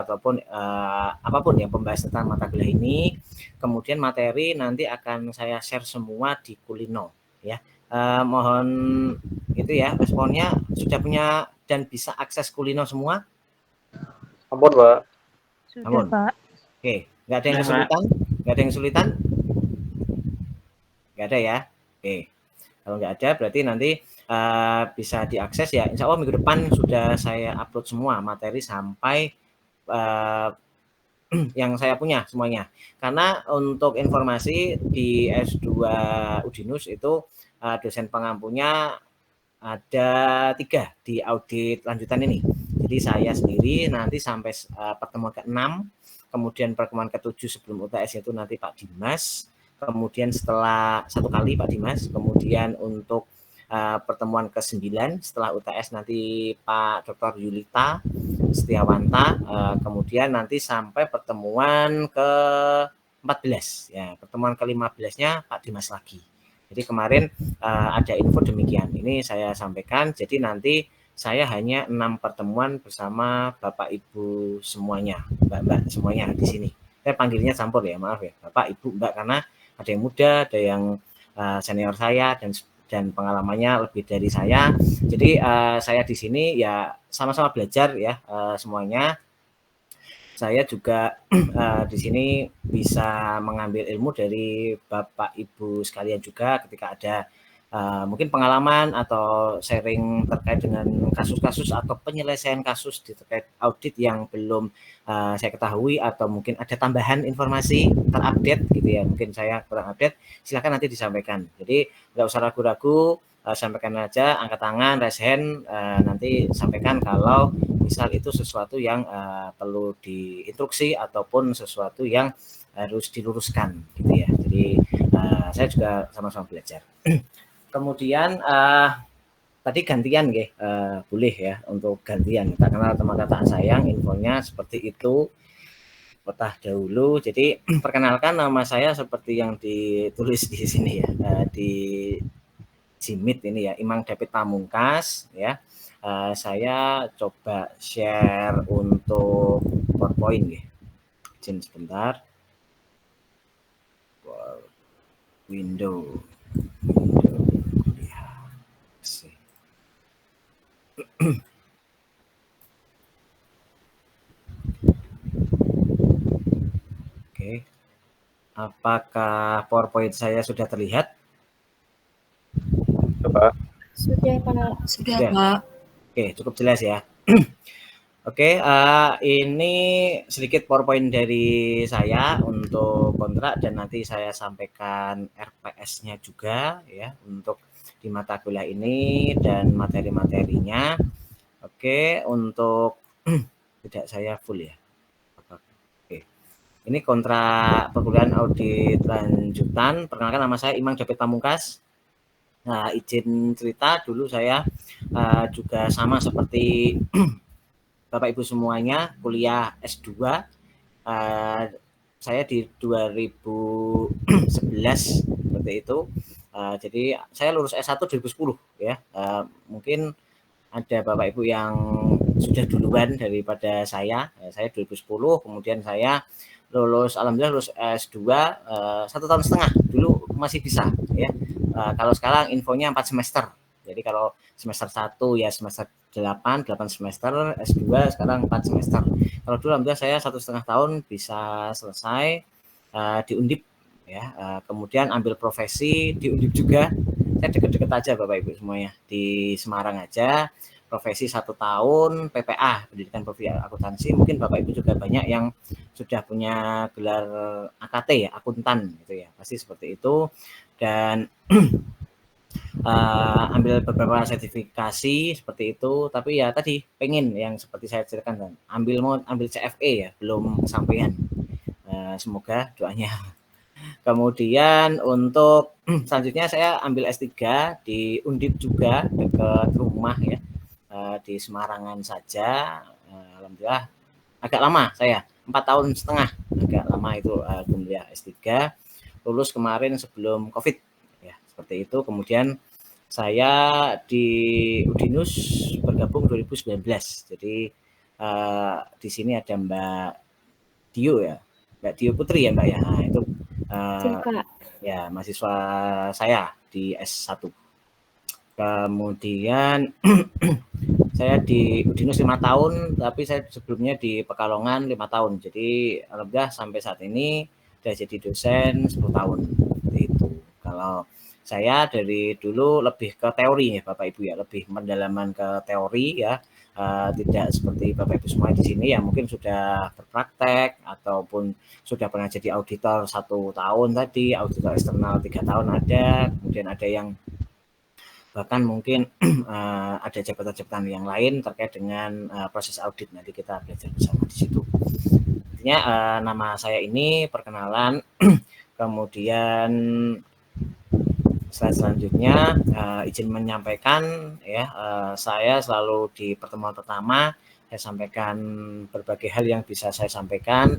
ataupun apapun yang pembahas tentang mata kuliah ini. Kemudian materi nanti akan saya share semua di Kulino ya. Mohon itu ya responnya, sudah punya dan bisa akses Kulino semua? Ampun, Pak. Sudah, Ampun. Pak. Oke, nggak ada yang kesulitan? Nggak ada yang kesulitan? Nggak ada ya? Oke. Kalau nggak ada berarti nanti bisa diakses ya. Insya Allah minggu depan sudah saya upload semua materi sampai yang saya punya semuanya. Karena untuk informasi di S2 Udinus itu dosen pengampunya ada 3 di audit lanjutan ini. Jadi saya sendiri nanti sampai pertemuan ke-6, kemudian pertemuan ke-7 sebelum UTS itu nanti Pak Dimas, kemudian setelah 1 kali Pak Dimas, kemudian untuk pertemuan ke-9 setelah UTS nanti Pak Dr. Yulita Setiawanta, kemudian nanti sampai pertemuan ke-14 ya, pertemuan ke-15-nya Pak Dimas lagi. Jadi kemarin ada info demikian, ini saya sampaikan. Jadi nanti saya hanya 6 pertemuan bersama Bapak Ibu semuanya, Mbak-mbak semuanya di sini. Saya panggilnya campur ya, maaf ya, Bapak Ibu Mbak, karena ada yang muda, ada yang senior saya dan pengalamannya lebih dari saya. Jadi saya di sini ya sama-sama belajar ya semuanya. Saya juga di sini bisa mengambil ilmu dari Bapak Ibu sekalian juga ketika ada mungkin pengalaman atau sharing terkait dengan kasus-kasus atau penyelesaian kasus terkait audit yang belum saya ketahui, atau mungkin ada tambahan informasi terupdate gitu ya, mungkin saya kurang update, silakan nanti disampaikan. Jadi nggak usah ragu-ragu, sampaikan aja, angkat tangan, raise hand, nanti sampaikan kalau misal itu sesuatu yang perlu diinstruksi ataupun sesuatu yang harus diluruskan gitu ya. Jadi saya juga sama-sama belajar. Kemudian tadi gantian ya, boleh ya untuk gantian. Tak kenal maka tak sayang, infonya seperti itu. Petah dahulu. Jadi perkenalkan, nama saya seperti yang ditulis di sini ya, di Jimit ini ya, Imang David Pamungkas ya. Saya coba share untuk PowerPoint ya. Izin sebentar. Window. Oke. Apakah PowerPoint saya sudah terlihat? Pak. Sudah, Pak. Sudah, Pak. Oke, cukup jelas ya. Oke, ini sedikit PowerPoint dari saya untuk kontrak, dan nanti saya sampaikan RPS-nya juga ya untuk di mata kuliah ini dan materi-materinya. Oke, untuk tidak saya full ya. Oke. Ini kontrak perkuliahan audit lanjutan. Perkenalkan, nama saya Imang David Pamungkas. Nah, izin cerita dulu, saya juga sama seperti Bapak Ibu semuanya, kuliah S2. Saya di 2011 seperti itu. Jadi saya lulus S1 2010 ya. Mungkin ada Bapak Ibu yang sudah duluan daripada saya. Saya 2010, kemudian saya lulus, alhamdulillah lulus S2 1,5 tahun dulu masih bisa ya. Kalau sekarang infonya 4 semester. Jadi kalau semester 1 ya semester 8 semester, S2 sekarang 4 semester. Kalau dulu alhamdulillah saya 1,5 tahun bisa selesai di Undip ya. Kemudian ambil profesi di Undip juga. Saya deket-deket aja Bapak Ibu semuanya, di Semarang aja. Profesi 1 tahun PPA, pendidikan profesi akuntansi. Mungkin Bapak Ibu juga banyak yang sudah punya gelar AKT ya, akuntan gitu ya, pasti seperti itu. Dan ambil beberapa sertifikasi seperti itu, tapi ya tadi pengen yang seperti saya ceritakan kan, ambil CFE ya, belum kesampaian. Semoga doanya. Kemudian untuk selanjutnya saya ambil S3 di Undip juga, dekat rumah ya, di Semarangan saja. Alhamdulillah agak lama saya, 4,5 tahun, agak lama itu kuliah S3. Lulus kemarin sebelum COVID ya, seperti itu. Kemudian saya di Udinus bergabung 2019. Jadi di sini ada Mbak Dio ya, Mbak Dio Putri ya Mbak ya. Nah, itu ya mahasiswa saya di S1. Kemudian saya di Udinus 5 tahun, tapi saya sebelumnya di Pekalongan 5 tahun. Jadi alhamdulillah sampai saat ini sudah jadi dosen 10 tahun. Itu. Kalau saya dari dulu lebih ke teori ya Bapak Ibu ya, lebih mendalaman ke teori ya. Tidak seperti Bapak Ibu semua di sini yang mungkin sudah berpraktek ataupun sudah pernah jadi auditor 1 tahun tadi, auditor eksternal 3 tahun ada, kemudian ada yang bahkan mungkin ada jabatan-jabatan yang lain terkait dengan proses audit. Nanti kita belajar bersama di situ. Intinya nama saya ini perkenalan, kemudian selanjutnya izin menyampaikan ya, saya selalu di pertemuan pertama saya sampaikan berbagai hal yang bisa saya sampaikan.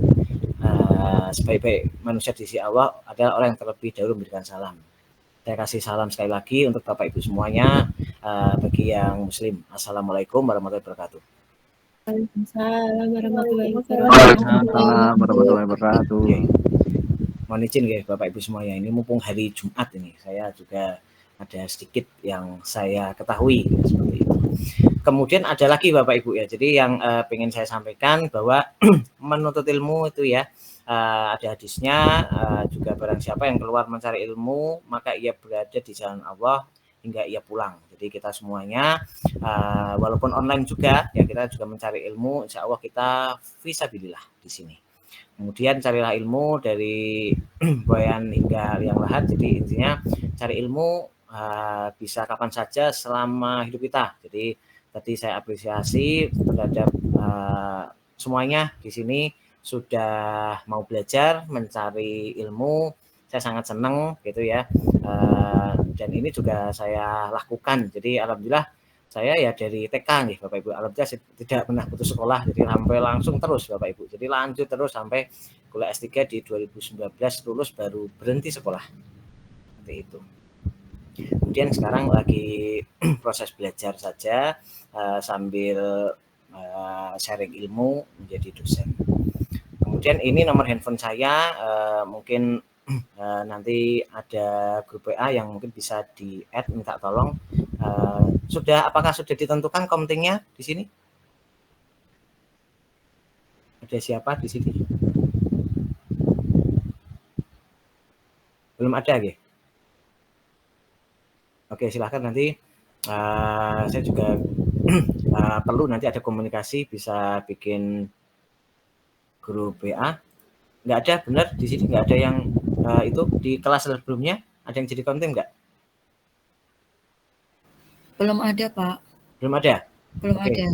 Sebaik-baik manusia di sisi Allah adalah orang yang terlebih dahulu memberikan salam. Saya kasih salam sekali lagi untuk Bapak Ibu semuanya, bagi yang Muslim. Assalamualaikum warahmatullahi wabarakatuh. Waalaikumsalam warahmatullahi wabarakatuh. Mohon izin ya Bapak Ibu semuanya, ini mumpung hari Jumat ini, saya juga ada sedikit yang saya ketahui ya, seperti itu. Kemudian ada lagi Bapak Ibu ya, jadi yang pengen saya sampaikan bahwa menuntut ilmu itu ya, ada hadisnya, juga barang siapa yang keluar mencari ilmu maka ia berada di jalan Allah hingga ia pulang. Jadi kita semuanya walaupun online juga ya, kita juga mencari ilmu, insya Allah kita fisabilillah di sini. Kemudian carilah ilmu dari boyan hingga liang lahat. Jadi intinya cari ilmu bisa kapan saja selama hidup kita. Jadi tadi saya apresiasi terhadap semuanya di sini sudah mau belajar mencari ilmu. Saya sangat senang gitu ya, dan ini juga saya lakukan. Jadi alhamdulillah saya ya dari TK nih Bapak Ibu, alhamdulillah tidak pernah putus sekolah, jadi sampai langsung terus Bapak Ibu, jadi lanjut terus sampai kuliah S3 di 2019 lulus baru berhenti sekolah seperti itu. Kemudian sekarang lagi proses belajar saja sambil sharing ilmu menjadi dosen. Kemudian ini nomor handphone saya, mungkin nanti ada grup WA yang mungkin bisa di-add, minta tolong. Apakah sudah ditentukan komtingnya di sini? Ada siapa di sini? Belum ada ya? Oke, silahkan nanti saya juga perlu nanti ada komunikasi, bisa bikin grup WA. Nggak ada, benar di sini nggak ada yang itu di kelas sebelumnya ada yang jadi konten nggak? Belum ada Pak. Belum ada? Belum ada.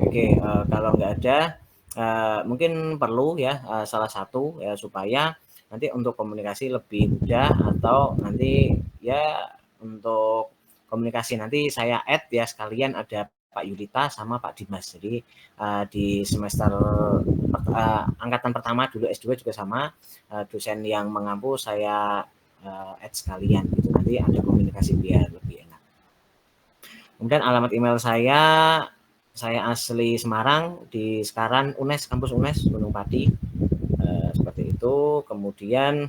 Oke, kalau nggak ada mungkin perlu ya salah satu ya, supaya nanti untuk komunikasi lebih mudah, atau nanti ya untuk komunikasi nanti saya add ya sekalian, ada Pak Yulita sama Pak Dimas. Jadi di semester angkatan pertama dulu S2 juga sama, dosen yang mengampu saya add sekalian gitu, nanti ada komunikasi biar lebih enak. Kemudian alamat email saya asli Semarang, di sekarang UNES, kampus UNES Gunung Pati, seperti itu. Kemudian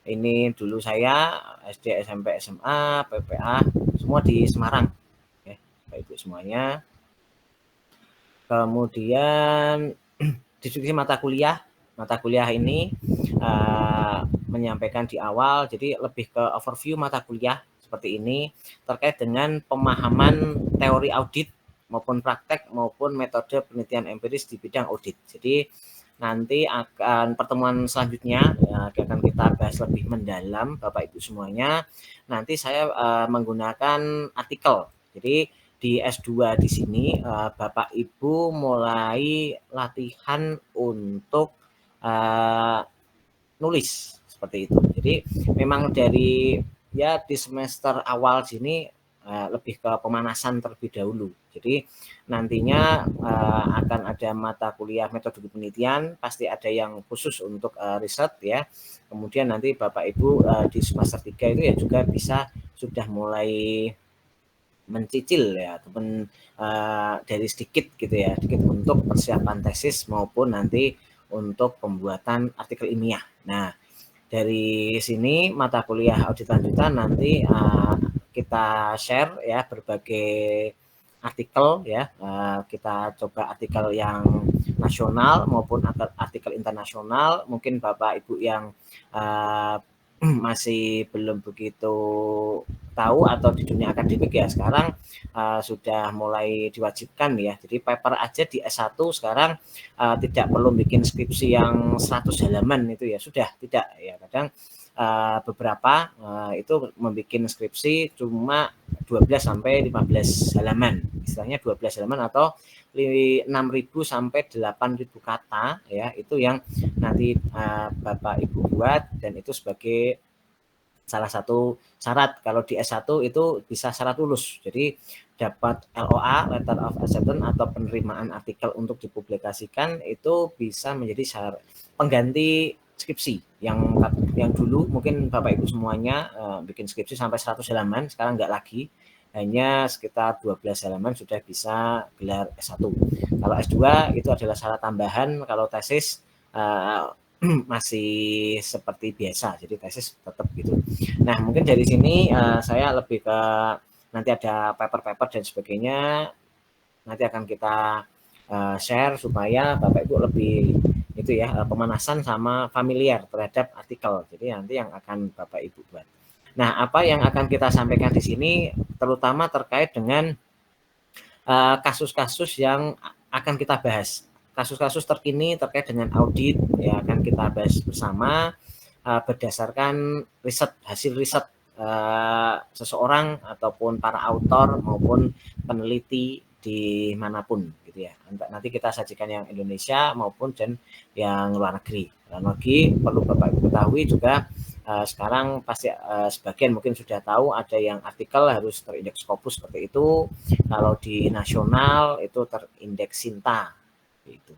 ini dulu saya SD, SMP, SMA, PPA semua di Semarang ya, Bapak Ibu semuanya. Kemudian deskripsi mata kuliah ini menyampaikan di awal, jadi lebih ke overview mata kuliah seperti ini terkait dengan pemahaman teori audit maupun praktek maupun metode penelitian empiris di bidang audit. Jadi nanti akan pertemuan selanjutnya akan kita bahas lebih mendalam Bapak Ibu semuanya. Nanti saya menggunakan artikel. Jadi di S2 di sini Bapak Ibu mulai latihan untuk nulis seperti itu. Jadi memang dari ya di semester awal sini lebih ke pemanasan terlebih dahulu. Jadi nantinya akan ada mata kuliah metode penelitian, pasti ada yang khusus untuk riset ya. Kemudian nanti Bapak Ibu di semester 3 itu ya juga bisa sudah mulai mencicil ya ataupun dari sedikit gitu ya, sedikit untuk persiapan tesis maupun nanti untuk pembuatan artikel ilmiah. Nah, dari sini mata kuliah audit lanjutan nanti kita share ya berbagai artikel ya, kita coba artikel yang nasional maupun artikel internasional. Mungkin Bapak Ibu yang masih belum begitu tahu atau di dunia akademik ya sekarang sudah mulai diwajibkan ya. Jadi paper aja di S1 sekarang tidak perlu bikin skripsi yang 100 halaman itu ya, sudah tidak ya. Kadang beberapa itu membuat skripsi cuma 12 sampai 15 halaman. Istilahnya 12 halaman atau 6.000 sampai 8.000 kata ya, itu yang nanti Bapak Ibu buat, dan itu sebagai salah satu syarat kalau di S1 itu bisa syarat lulus. Jadi dapat LOA, Letter of Acceptance atau penerimaan artikel untuk dipublikasikan, itu bisa menjadi syarat pengganti skripsi yang dulu mungkin Bapak Ibu semuanya bikin skripsi sampai 100 halaman, sekarang enggak lagi, hanya sekitar 12 halaman sudah bisa gelar S1. Kalau S2 itu adalah syarat tambahan, kalau tesis masih seperti biasa, jadi tesis tetap gitu. Nah, mungkin dari sini saya lebih ke nanti ada paper-paper dan sebagainya, nanti akan kita share supaya Bapak Ibu lebih itu ya, pemanasan sama familiar terhadap artikel. Jadi nanti yang akan Bapak Ibu buat. Nah, apa yang akan kita sampaikan di sini terutama terkait dengan kasus-kasus yang akan kita bahas. Kasus-kasus terkini terkait dengan audit ya akan kita bahas bersama berdasarkan hasil riset seseorang ataupun para autor maupun peneliti di manapun gitu ya. Nanti kita sajikan yang Indonesia maupun dan yang luar negeri. Luar negeri perlu Bapak Ibu ketahui juga sekarang pasti sebagian mungkin sudah tahu ada yang artikel harus terindeks Scopus seperti itu. Kalau di nasional itu terindeks Sinta itu.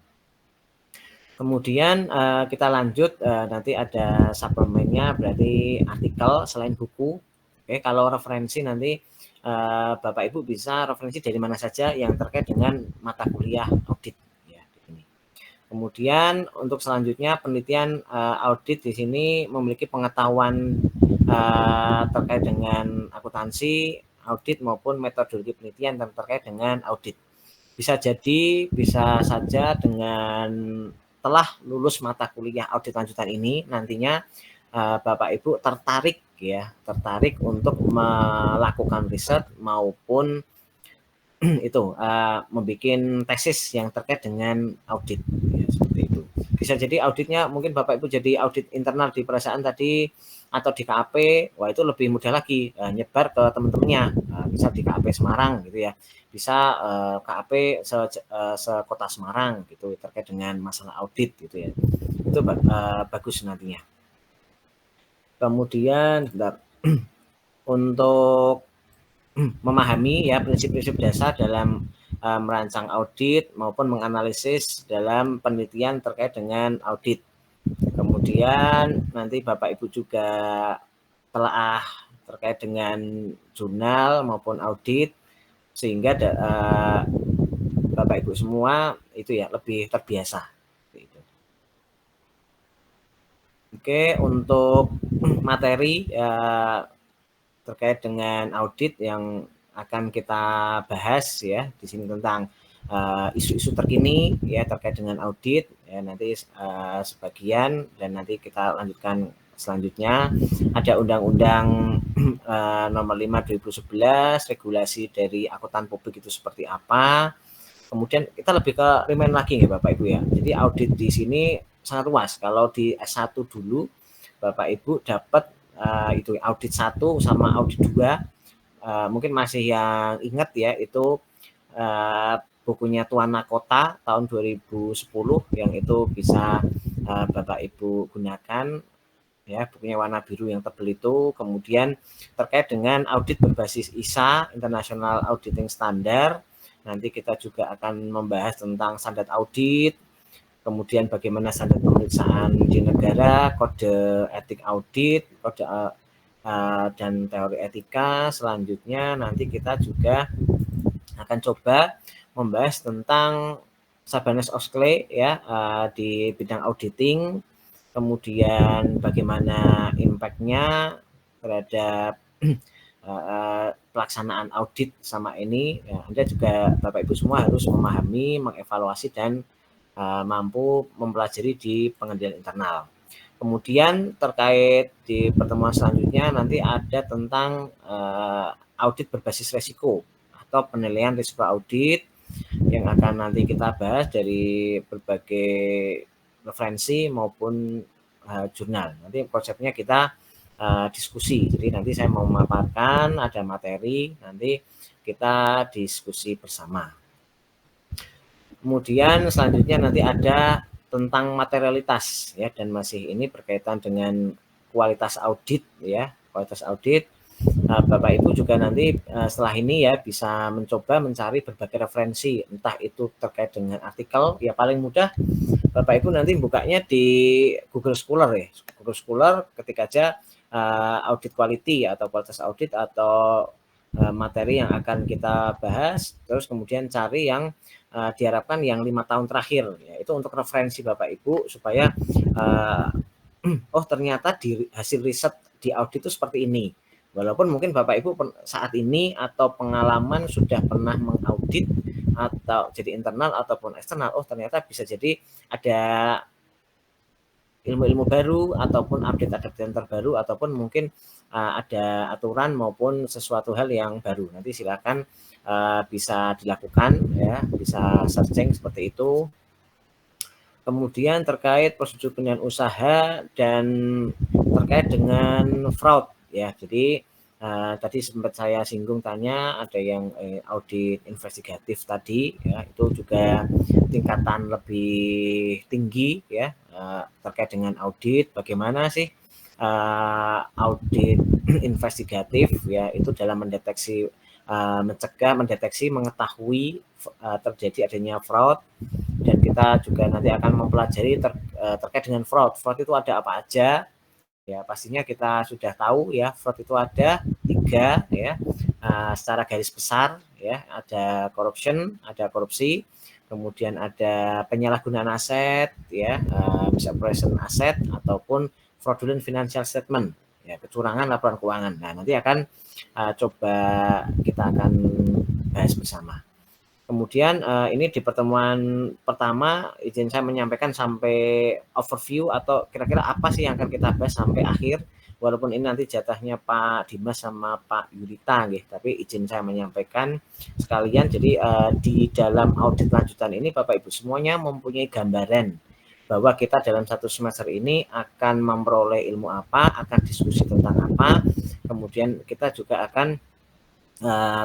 Kemudian kita lanjut, nanti ada suplemennya, berarti artikel selain buku. Oke, kalau referensi nanti Bapak Ibu bisa referensi dari mana saja yang terkait dengan mata kuliah audit. Ya, ini. Kemudian untuk selanjutnya penelitian audit di sini memiliki pengetahuan terkait dengan akuntansi, audit maupun metodologi penelitian dan terkait dengan audit. Bisa saja dengan telah lulus mata kuliah audit lanjutan ini nantinya Bapak Ibu tertarik untuk melakukan riset maupun itu membuat tesis yang terkait dengan audit ya, seperti itu. Bisa jadi auditnya mungkin Bapak Ibu jadi audit internal di perusahaan tadi atau di KAP, wah itu lebih mudah lagi nyebar ke teman-temannya, bisa di KAP Semarang gitu ya, bisa KAP sekota Semarang gitu terkait dengan masalah audit gitu ya, itu bagus nantinya. Kemudian untuk memahami ya prinsip-prinsip dasar dalam merancang audit maupun menganalisis dalam penelitian terkait dengan audit. Kemudian nanti Bapak Ibu juga telah terkait dengan jurnal maupun audit sehingga Bapak Ibu semua itu ya lebih terbiasa. Oke, untuk materi terkait dengan audit yang akan kita bahas ya di sini tentang isu-isu terkini ya terkait dengan audit ya, nanti sebagian dan nanti kita lanjutkan selanjutnya. Ada Undang-Undang Nomor 5 2011 regulasi dari akuntan publik itu seperti apa. Kemudian kita lebih ke remind lagi ya Bapak Ibu ya. Jadi audit di sini sangat luas. Kalau di S1 dulu Bapak Ibu dapat itu audit 1 sama audit 2, mungkin masih yang ingat ya itu bukunya Tuana Kota tahun 2010 yang itu bisa Bapak Ibu gunakan ya, bukunya warna biru yang tebal itu. Kemudian terkait dengan audit berbasis ISA International Auditing Standard, nanti kita juga akan membahas tentang standar audit, kemudian bagaimana standar pemeriksaan di negara, kode etik audit, kode dan teori etika. Selanjutnya nanti kita juga akan coba membahas tentang Sabanes-Oxley ya di bidang auditing, kemudian bagaimana impact-nya terhadap pelaksanaan audit sama ini. Ya, Anda juga Bapak Ibu semua harus memahami, mengevaluasi dan mampu mempelajari di pengendalian internal. Kemudian terkait di pertemuan selanjutnya nanti ada tentang audit berbasis resiko atau penilaian risiko audit yang akan nanti kita bahas dari berbagai referensi maupun jurnal. Nanti konsepnya kita diskusi. Jadi nanti saya mau memaparkan, ada materi, nanti kita diskusi bersama. Kemudian selanjutnya nanti ada tentang materialitas ya, dan masih ini berkaitan dengan kualitas audit ya, kualitas audit. Bapak Ibu juga nanti setelah ini ya bisa mencoba mencari berbagai referensi, entah itu terkait dengan artikel, ya paling mudah Bapak Ibu nanti bukanya di Google Scholar ya, Google Scholar ketik aja audit quality atau kualitas audit atau materi yang akan kita bahas, terus kemudian cari yang diharapkan yang 5 tahun terakhir ya, itu untuk referensi Bapak Ibu supaya oh ternyata di hasil riset di audit itu seperti ini. Walaupun mungkin Bapak Ibu saat ini atau pengalaman sudah pernah mengaudit atau jadi internal ataupun eksternal, oh ternyata bisa jadi ada ilmu-ilmu baru ataupun update yang terbaru ataupun mungkin ada aturan maupun sesuatu hal yang baru. Nanti silakan bisa dilakukan ya, bisa searching seperti itu. Kemudian terkait prosedur penilaian usaha dan terkait dengan fraud ya. Jadi tadi sempat saya singgung tanya ada yang audit investigatif tadi ya, itu juga tingkatan lebih tinggi ya terkait dengan audit. Bagaimana sih audit investigatif ya, itu dalam mendeteksi mencegah, mendeteksi, mengetahui terjadi adanya fraud, dan kita juga nanti akan mempelajari terkait dengan fraud. Fraud itu ada apa aja? Ya pastinya kita sudah tahu ya, fraud itu ada 3 ya secara garis besar ya, ada corruption, ada korupsi, kemudian ada penyalahgunaan aset ya, misappropriation aset ataupun fraudulent financial statement ya, kecurangan laporan keuangan. Nah nanti akan coba kita akan bahas bersama. Kemudian ini di pertemuan pertama izin saya menyampaikan sampai overview atau kira-kira apa sih yang akan kita bahas sampai akhir, walaupun ini nanti jatahnya Pak Dimas sama Pak Yulita gitu, tapi izin saya menyampaikan sekalian. Jadi di dalam audit lanjutan ini Bapak Ibu semuanya mempunyai gambaran bahwa kita dalam 1 semester ini akan memperoleh ilmu apa, akan diskusi tentang apa, kemudian kita juga akan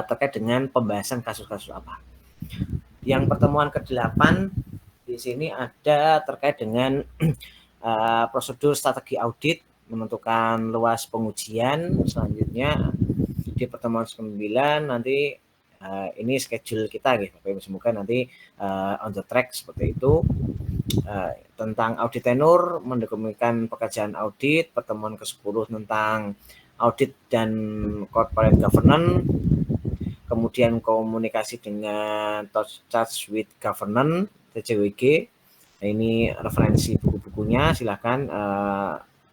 terkait dengan pembahasan kasus-kasus apa. Yang pertemuan ke-8 di sini ada terkait dengan prosedur strategi audit, menentukan luas pengujian. Selanjutnya di pertemuan 9 nanti ini schedule kita gitu, semoga nanti on the track seperti itu. Tentang audit tenur, mendokumentasikan pekerjaan audit. Pertemuan ke-10 tentang audit dan corporate governance, kemudian komunikasi dengan Touch with Governance TCWG. Nah, ini referensi buku-bukunya, silakan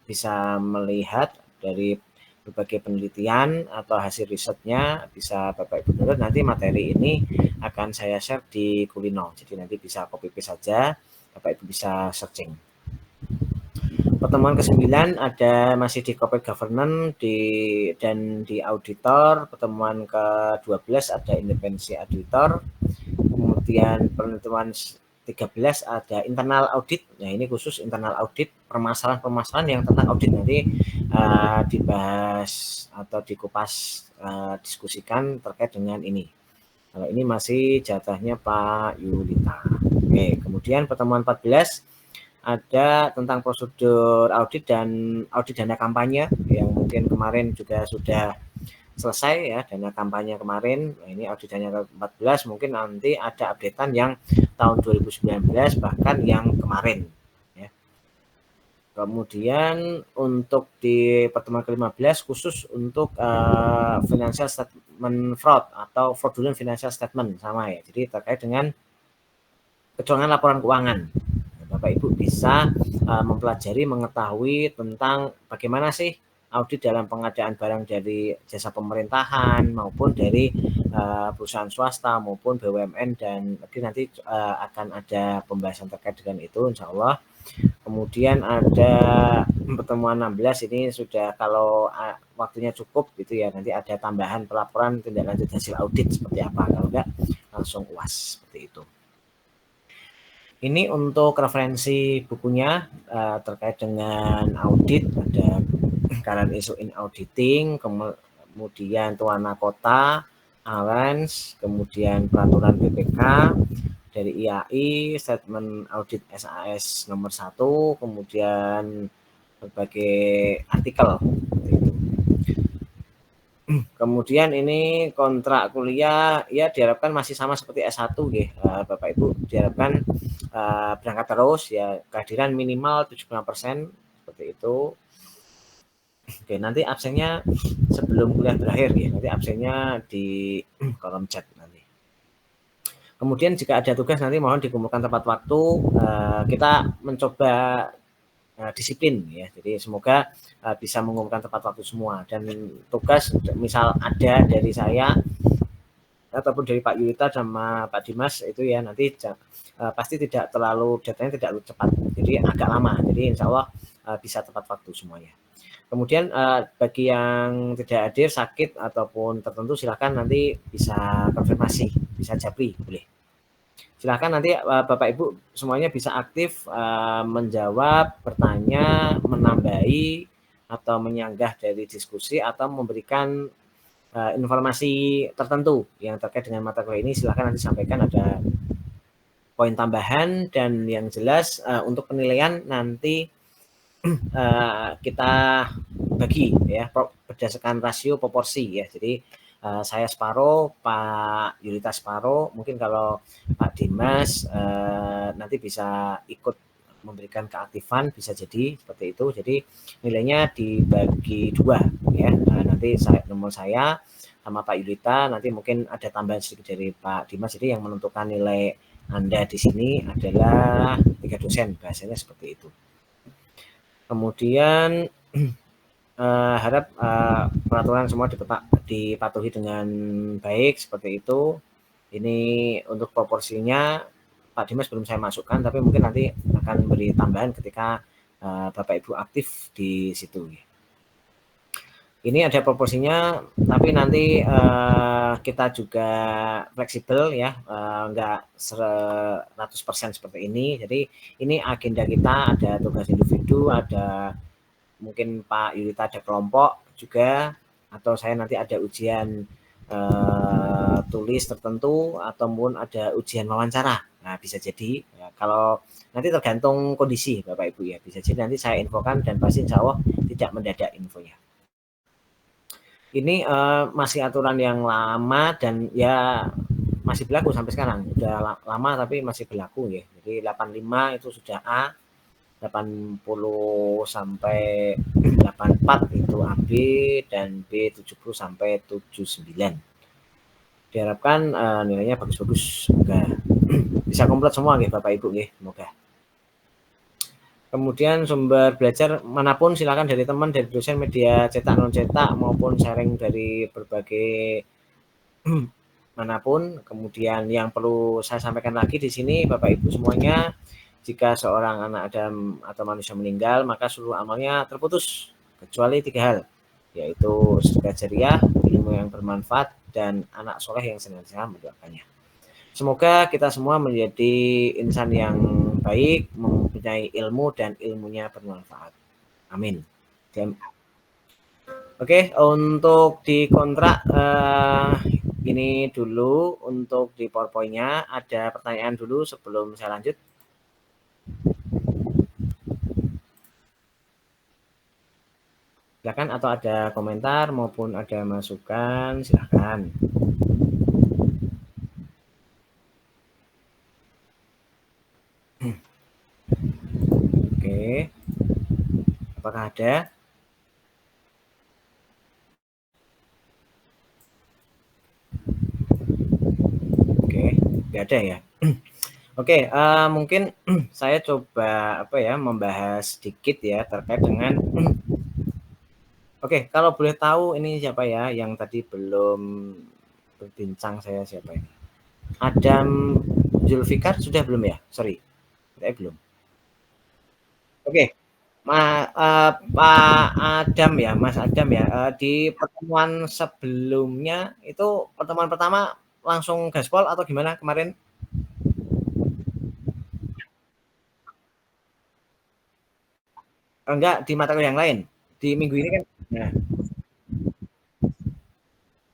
bisa melihat dari berbagai penelitian atau hasil risetnya, bisa Bapak Ibu download. Nanti materi ini akan saya share di Kulino, jadi nanti bisa copy paste saja, Bapak Ibu bisa searching. Pertemuan ke-9 ada masih di corporate governance dan di auditor. Pertemuan ke-12 ada independensi auditor. Kemudian pertemuan 13 ada internal audit. Nah ini khusus internal audit, permasalahan-permasalahan yang tentang audit nanti dibahas atau dikupas, diskusikan terkait dengan ini. Kalau ini masih jatahnya Pak Yulita. Oke, kemudian pertemuan 14 ada tentang prosedur audit dan audit dana kampanye yang mungkin kemarin juga sudah selesai ya, dana kampanye kemarin. Nah, ini audit dana ke-14, mungkin nanti ada updatean yang tahun 2019 bahkan yang kemarin ya. Kemudian untuk di pertemuan ke-15 khusus untuk financial statement fraud atau fraudulent financial statement sama ya. Jadi terkait dengan kecurangan laporan keuangan. Bapak Ibu bisa mempelajari, mengetahui tentang bagaimana sih audit dalam pengadaan barang dari jasa pemerintahan maupun dari perusahaan swasta maupun BUMN, dan nanti akan ada pembahasan terkait dengan itu insya Allah. Kemudian ada pertemuan 16 ini sudah kalau waktunya cukup gitu ya, nanti ada tambahan pelaporan tindak lanjut hasil audit seperti apa, kalau enggak langsung UAS seperti itu. Ini untuk referensi bukunya terkait dengan audit, ada current issue in auditing, kemudian tuana kota, allowance, kemudian peraturan BPK, dari IAI, statement audit SAS nomor 1, kemudian berbagai artikel. Kemudian ini kontrak kuliah ya diharapkan masih sama seperti S1 ya, Bapak Ibu, diharapkan berangkat terus ya, kehadiran minimal 75% seperti itu. Oke, nanti absennya sebelum kuliah berakhir ya, nanti absennya di kolom chat nanti. Kemudian jika ada tugas nanti mohon dikumpulkan tepat waktu. Kita mencoba disiplin ya. Jadi semoga bisa mengumpulkan tepat waktu semua. Dan tugas misal ada dari saya ataupun dari Pak Yulita sama Pak Dimas itu ya, nanti pasti tidak terlalu, datanya tidak terlalu cepat. Jadi agak lama. Jadi insya Allah bisa tepat waktu semuanya. Kemudian bagi yang tidak hadir, sakit ataupun tertentu, silakan nanti bisa konfirmasi, bisa japri, boleh. Silakan nanti Bapak Ibu semuanya bisa aktif menjawab, bertanya, menambahi atau menyanggah dari diskusi atau memberikan informasi tertentu yang terkait dengan mata kuliah ini. Silakan nanti sampaikan, ada poin tambahan. Dan yang jelas untuk penilaian nanti kita bagi ya berdasarkan rasio proporsi ya. Jadi saya separuh, Pak Yulita separuh, mungkin kalau Pak Dimas nanti bisa ikut memberikan keaktifan, bisa jadi seperti itu. Jadi nilainya dibagi 2 ya. Nanti nomor saya sama Pak Yulita, nanti mungkin ada tambahan sedikit dari Pak Dimas. Jadi yang menentukan nilai Anda di sini adalah 3 dosen, bahasanya seperti itu. Kemudian harap peraturan semua dipatuhi dengan baik seperti itu. Ini untuk proporsinya Pak Dimas belum saya masukkan, tapi mungkin nanti akan beri tambahan ketika Bapak Ibu aktif di situ. Ini ada proporsinya, tapi nanti kita juga fleksibel ya, enggak 100% seperti ini. Jadi ini agenda kita, ada tugas individu, ada mungkin Pak Yulita ada kelompok juga, atau saya nanti ada ujian tulis tertentu, ataupun ada ujian wawancara. Nah bisa jadi ya, kalau nanti tergantung kondisi Bapak Ibu ya, bisa jadi nanti saya infokan dan pasti insya Allah tidak mendadak infonya. Ini masih aturan yang lama dan ya masih berlaku sampai sekarang. Udah lama tapi masih berlaku ya. Jadi 85 itu sudah A, 80 sampai 84 itu AB, dan B 70 sampai 79. Diharapkan nilainya bagus-bagus, semoga bisa komplit semua nggih Bapak Ibu nggih, semoga. Kemudian sumber belajar manapun silakan, dari teman, dari dosen, media cetak, non cetak, maupun sharing dari berbagai manapun. Kemudian yang perlu saya sampaikan lagi di sini Bapak Ibu semuanya, jika seorang anak Adam atau manusia meninggal, maka seluruh amalnya terputus kecuali 3 hal, yaitu sedekah jariah, ilmu yang bermanfaat, dan anak soleh yang senantiasa mendoakannya. Semoga kita semua menjadi insan yang baik, mempunyai ilmu dan ilmunya bermanfaat. Amin. Oke, untuk di kontrak ini dulu untuk di PowerPoint-nya. Ada pertanyaan dulu sebelum saya lanjut? Silakan, atau ada komentar maupun ada masukan, silakan. Oke. Apakah ada? Oke, nggak ada ya. Oke, mungkin saya coba membahas sedikit ya terkait dengan Oke, kalau boleh tahu ini siapa ya yang tadi belum berbincang saya siapa ini? Adam Zulfikar sudah belum ya? Sorry, saya belum. Oke, Pak Adam ya, Mas Adam ya. Di pertemuan sebelumnya itu pertemuan pertama langsung gaspol atau gimana kemarin? Enggak, di mata kuliah yang lain. Di minggu ini kan, nah,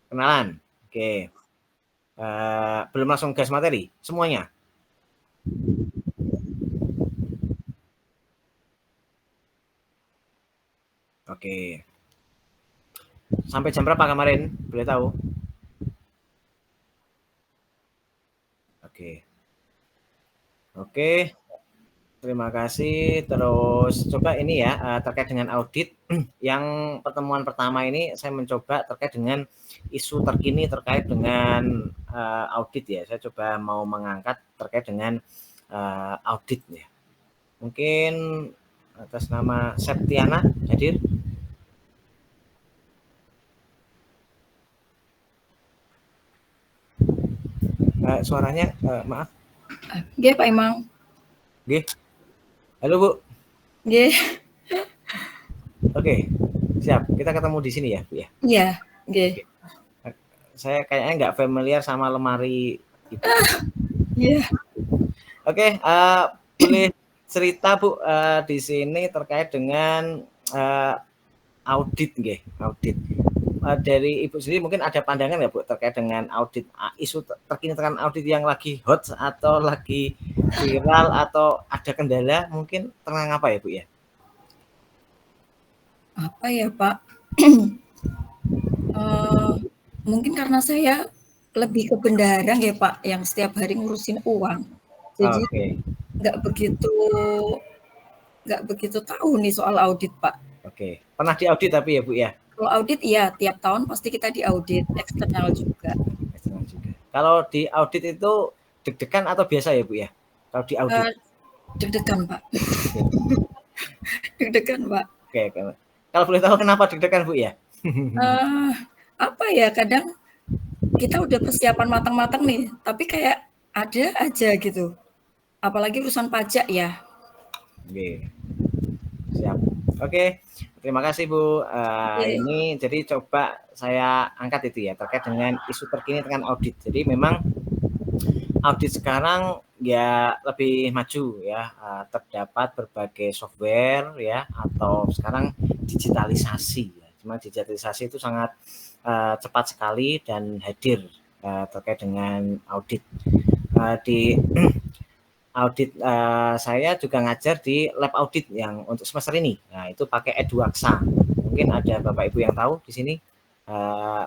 kenalan. Oke. Belum langsung gas materi semuanya. Oke. Sampai jam berapa kemarin? Boleh tahu? Oke. Oke. Terima kasih. Terus coba ini ya terkait dengan audit yang pertemuan pertama ini saya mencoba terkait dengan isu terkini terkait dengan audit ya. Saya coba mau mengangkat terkait dengan audit ya. Mungkin atas nama Septiana hadir. Suaranya maaf. Nggih, Pak Imang. Nggih. Halo Bu. Nggih. Oke, siap. Kita ketemu di sini ya, Bu ya. Iya, nggih. Saya kayaknya nggak familiar sama lemari Ibu. Iya. Oke, boleh cerita Bu di sini terkait dengan audit nggih, audit. Dari Ibu sendiri mungkin ada pandangan ya Bu terkait dengan audit, isu terkini terkait audit yang lagi hot atau lagi viral atau ada kendala mungkin tentang apa ya Bu ya? Apa ya Pak? Mungkin karena saya lebih ke bendahara ya Pak, yang setiap hari ngurusin uang. Jadi nggak begitu tahu nih soal audit Pak. Oke, pernah diaudit tapi ya Bu ya? Kalau audit iya, tiap tahun pasti kita diaudit, eksternal juga. Eksternal juga. Kalau di audit itu deg-degan atau biasa ya Bu ya? Kalau di audit? Deg-degan Pak. Deg-degan Pak. Oke, kalau boleh tahu kenapa deg-degan Bu ya? Apa ya, kadang kita udah persiapan matang-matang nih, tapi kayak ada aja gitu. Apalagi urusan pajak ya. Oke, siap. Oke, terima kasih Bu. Ini jadi coba saya angkat itu ya terkait dengan isu terkini dengan audit. Jadi memang audit sekarang ya lebih maju ya, terdapat berbagai software ya atau sekarang digitalisasi. Ya. Cuma digitalisasi itu sangat cepat sekali dan hadir terkait dengan audit. Di audit saya juga ngajar di lab audit yang untuk semester ini. Nah, itu pakai Eduaksa. Mungkin ada Bapak Ibu yang tahu di sini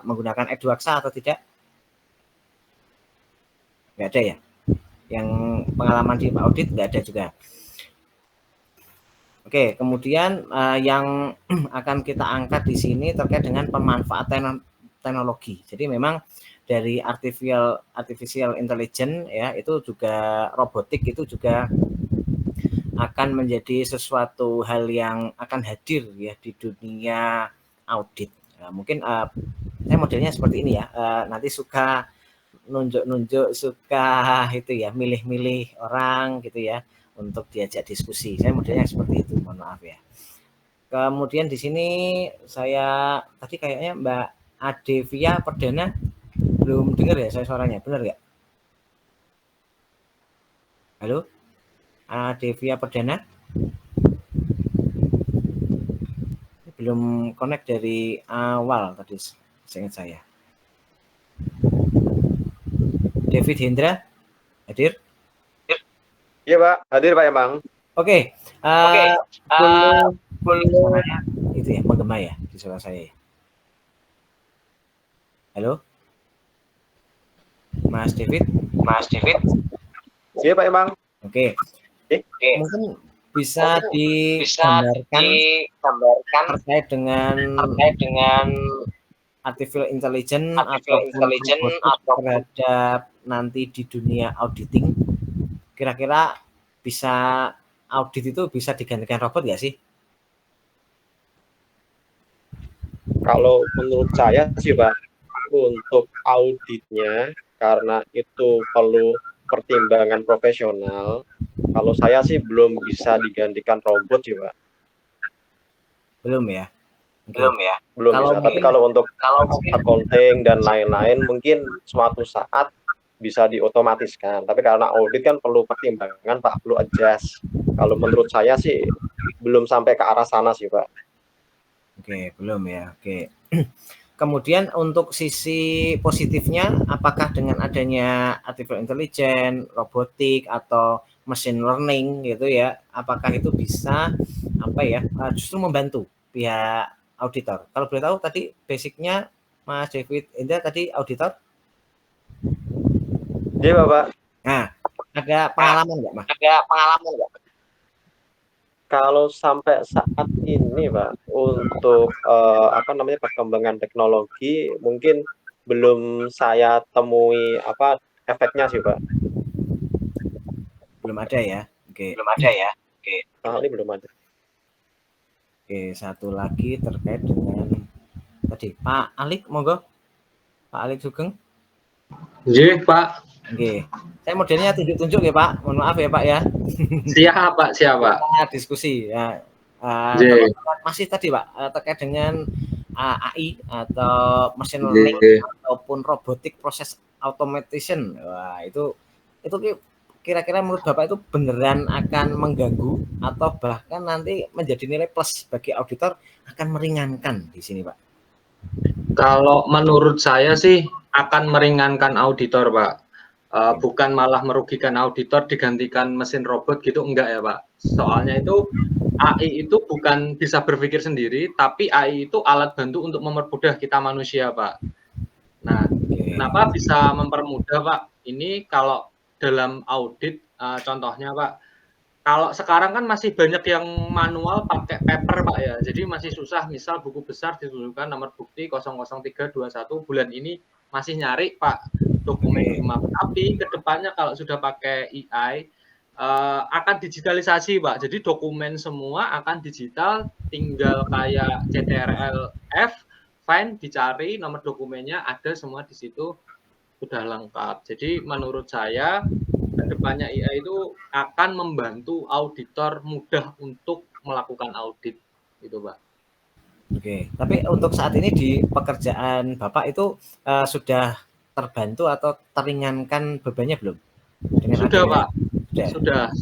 menggunakan Eduaksa atau tidak? Nggak ada ya? Yang pengalaman di audit nggak ada juga. Oke, kemudian yang akan kita angkat di sini terkait dengan pemanfaatan teknologi. Jadi memang dari artificial intelligence ya itu juga robotik itu juga akan menjadi sesuatu hal yang akan hadir ya di dunia audit. Nah, mungkin saya modelnya seperti ini ya. Nanti suka nunjuk-nunjuk, suka itu ya milih-milih orang gitu ya untuk diajak diskusi. Saya modelnya seperti itu. Mohon maaf ya. Kemudian di sini saya tadi kayaknya Mbak Adevia Perdana belum dengar ya saya suaranya, benar nggak? Halo, Adevia Perdana? Belum connect dari awal tadi, seingat saya. David Hendra, hadir? Iya Pak, hadir Pak Emang. Oke, suaranya itu ya, menggema ya di suara saya. Halo, Mas David? Iya Pak Emang. Oke. Mungkin bisa digambarkan terkait dengan artificial intelligence ataupun robotik terhadap nanti di dunia auditing, kira-kira bisa audit itu bisa digantikan robot nggak sih? Kalau menurut saya sih Pak, untuk auditnya karena itu perlu pertimbangan profesional, kalau saya sih belum bisa digantikan robot sih Pak. Belum ya? Belum Kalau bisa. Tapi kalau untuk accounting dan lain-lain mungkin suatu saat bisa diotomatiskan. Tapi karena audit kan perlu pertimbangan Pak, perlu adjust. Kalau menurut saya sih belum sampai ke arah sana sih Pak. Oke, belum ya. Oke. Kemudian untuk sisi positifnya, apakah dengan adanya artificial intelligence, robotik atau machine learning gitu ya, apakah itu bisa justru membantu pihak auditor? Kalau boleh tahu tadi basicnya Mas David Indra tadi auditor? Iya Bapak. Nah, ada pengalaman nggak Mas? Kalau sampai saat ini Pak, untuk perkembangan teknologi mungkin belum saya temui efeknya sih Pak. Belum ada ya? Oke. Ini belum ada. Oke, satu lagi terkait dengan tadi Pak Alik, monggo. Pak Alik Sugeng. Nggih, Pak. Oke. Saya modelnya tunjuk-tunjuk ya, Pak. Mohon maaf ya, Pak ya. Siap, Pak. Kita diskusi ya. Masih tadi, Pak, terkait dengan AI atau machine learning ataupun robotic process automation. Wah, itu kira-kira menurut Bapak itu beneran akan mengganggu atau bahkan nanti menjadi nilai plus bagi auditor, akan meringankan di sini, Pak? Kalau menurut saya sih akan meringankan auditor, Pak. Bukan malah merugikan auditor digantikan mesin robot gitu, enggak ya Pak. Soalnya itu AI itu bukan bisa berpikir sendiri, tapi AI itu alat bantu untuk mempermudah kita manusia Pak. Nah, kenapa bisa mempermudah Pak? Ini kalau dalam audit, contohnya Pak, kalau sekarang kan masih banyak yang manual pakai paper Pak ya, jadi masih susah, misal buku besar ditunjukkan nomor bukti 00321 bulan ini masih nyari Pak dokumen map. Tapi kedepannya kalau sudah pakai AI akan digitalisasi Pak, jadi dokumen semua akan digital, tinggal kayak CTRL-F, find, dicari nomor dokumennya, ada semua di situ, sudah lengkap. Jadi menurut saya kedepannya AI itu akan membantu auditor mudah untuk melakukan audit, gitu Pak. Oke, tapi untuk saat ini di pekerjaan Bapak itu sudah terbantu atau teringankan bebannya belum? Sudah Pak, sudah.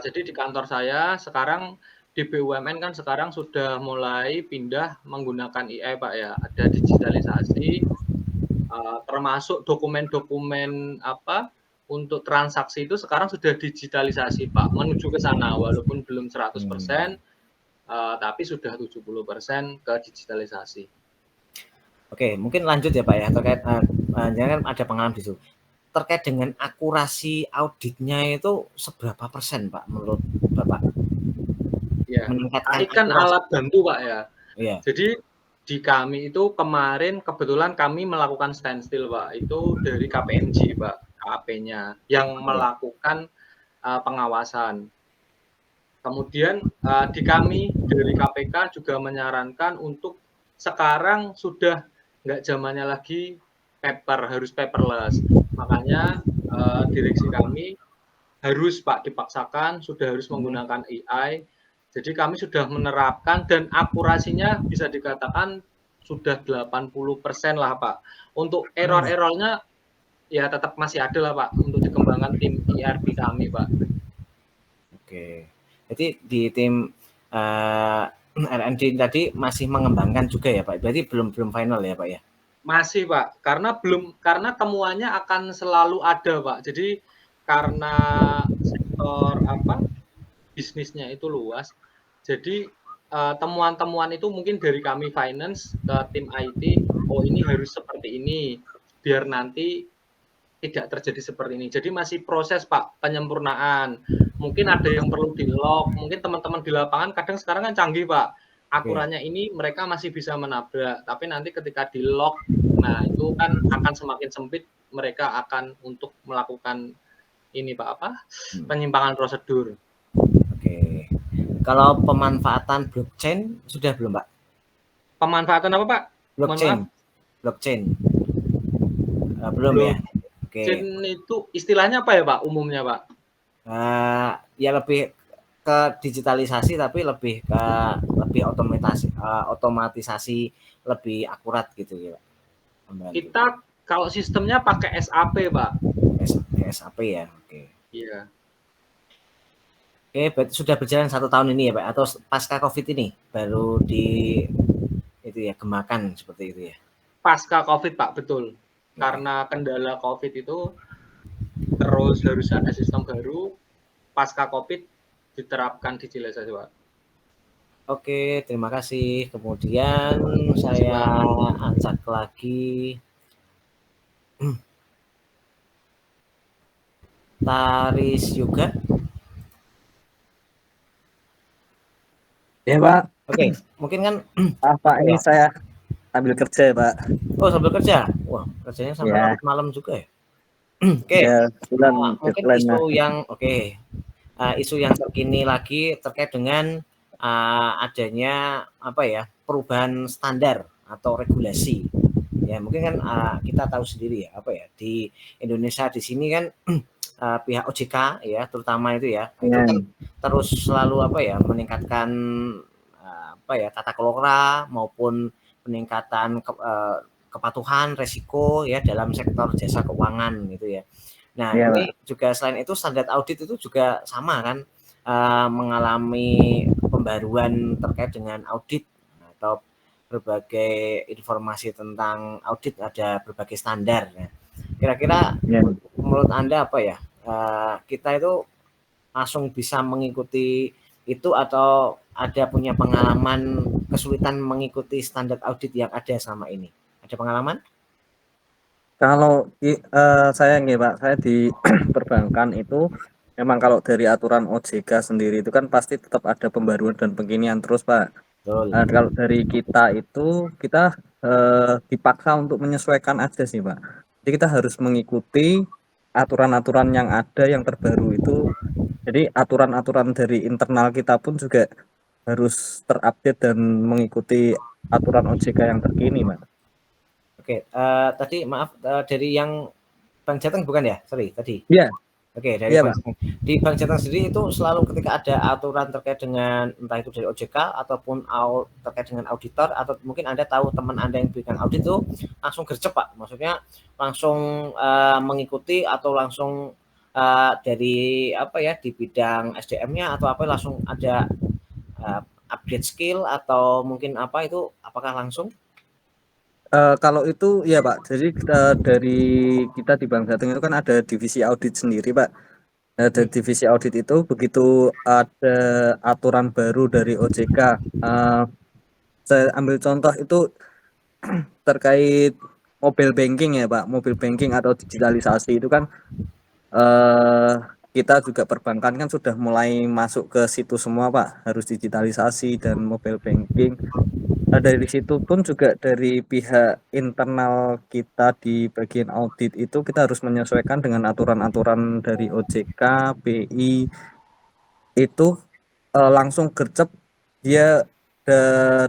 Jadi di kantor saya sekarang di BUMN kan sekarang sudah mulai pindah menggunakan AI Pak ya, ada digitalisasi, termasuk dokumen-dokumen untuk transaksi itu sekarang sudah digitalisasi Pak, menuju ke sana walaupun belum 100%, tapi sudah 70% ke digitalisasi. Oke, mungkin lanjut ya Pak ya, terkait jangan ada pengalaman di situ. Terkait dengan akurasi auditnya itu seberapa persen Pak menurut Bapak? Ya, AI kan alat bantu Pak ya. Iya. Jadi di kami itu kemarin kebetulan kami melakukan standstill Pak, itu dari KPMG Pak, KAP-nya yang melakukan pengawasan. Kemudian di kami dari KPK juga menyarankan untuk sekarang sudah nggak zamannya lagi paper, harus paperless. Makanya direksi kami harus Pak dipaksakan sudah harus menggunakan AI. Jadi kami sudah menerapkan dan akurasinya bisa dikatakan sudah 80% lah Pak. Untuk error-errornya ya tetap masih ada lah Pak untuk dikembangkan tim ERP kami Pak. Oke, jadi di tim R&D tadi masih mengembangkan juga ya Pak. Berarti belum final ya Pak ya? Masih Pak, karena temuannya akan selalu ada Pak. Jadi karena sektor bisnisnya itu luas, jadi temuan-temuan itu mungkin dari kami finance ke tim IT, oh ini harus seperti ini biar nanti tidak terjadi seperti ini. Jadi masih proses Pak penyempurnaan, mungkin ada yang perlu di-lock, mungkin teman-teman di lapangan kadang sekarang kan canggih Pak, aturannya ini mereka masih bisa menabrak, tapi nanti ketika di-lock, nah itu kan akan semakin sempit, mereka akan untuk melakukan ini Pak, penyimpangan prosedur. Oke. Kalau pemanfaatan blockchain sudah belum Pak? Pemanfaatan apa Pak? Blockchain. Belum ya? Oke. Blockchain itu istilahnya apa ya Pak, umumnya Pak? Ya lebih ke digitalisasi tapi lebih otomatisasi lebih akurat gitu ya Pak. Kita kalau sistemnya pakai SAP Pak. SAP ya, oke. Iya. Oke, berarti sudah berjalan 1 tahun ini ya Pak, atau pasca COVID ini baru gemakan seperti itu ya? Pasca COVID Pak, betul. Karena kendala COVID itu terus harus ada sistem baru, pasca COVID diterapkan digitalisasi Pak. Oke, terima kasih. Kemudian saya acak lagi Taris juga. Ya Pak. Oke, mungkin kan Pak ini saya sambil kerja ya Pak. Oh, sambil kerja? Wah, kerjanya sampai larut malam juga ya? Oke, ya, mungkin isu yang terkini lagi terkait dengan adanya perubahan standar atau regulasi. Ya mungkin kan kita tahu sendiri ya di Indonesia di sini kan pihak OJK ya terutama itu ya itu kan terus selalu meningkatkan tata kelola maupun peningkatan kepatuhan resiko ya dalam sektor jasa keuangan gitu ya. Nah ini juga selain itu standar audit itu juga sama kan mengalami pembaruan terkait dengan audit atau berbagai informasi tentang audit, ada berbagai standar. Kira-kira menurut Anda kita itu langsung bisa mengikuti itu atau ada punya pengalaman kesulitan mengikuti standar audit yang ada selama ini? Ada pengalaman? Kalau saya Pak, saya di perbankan itu memang kalau dari aturan OJK sendiri itu kan pasti tetap ada pembaruan dan penginian terus Pak. Nah, kalau dari kita itu kita dipaksa untuk menyesuaikan aja sih Pak. Jadi kita harus mengikuti aturan-aturan yang ada yang terbaru itu. Jadi aturan-aturan dari internal kita pun juga harus terupdate dan mengikuti aturan OJK yang terkini Pak. Oke, tadi maaf dari yang Bang Jateng bukan ya? Sorry tadi. Iya. Oke, dari di Bang Jateng sendiri itu selalu ketika ada aturan terkait dengan entah itu dari OJK ataupun terkait dengan auditor atau mungkin Anda tahu teman Anda yang berikan audit itu langsung gercep Pak. Maksudnya langsung mengikuti atau langsung dari di bidang SDM-nya atau langsung ada upgrade skill atau mungkin apakah langsung? Kalau itu ya Pak, jadi dari kita di Bank Jateng itu kan ada divisi audit sendiri Pak. Dari divisi audit itu begitu ada aturan baru dari OJK, saya ambil contoh itu terkait mobile banking ya Pak, mobile banking atau digitalisasi itu kan kita juga perbankan kan sudah mulai masuk ke situ semua Pak, harus digitalisasi dan mobile banking. Nah, dari situ pun juga dari pihak internal kita di bagian audit itu kita harus menyesuaikan dengan aturan-aturan dari OJK, BI itu langsung gercep dia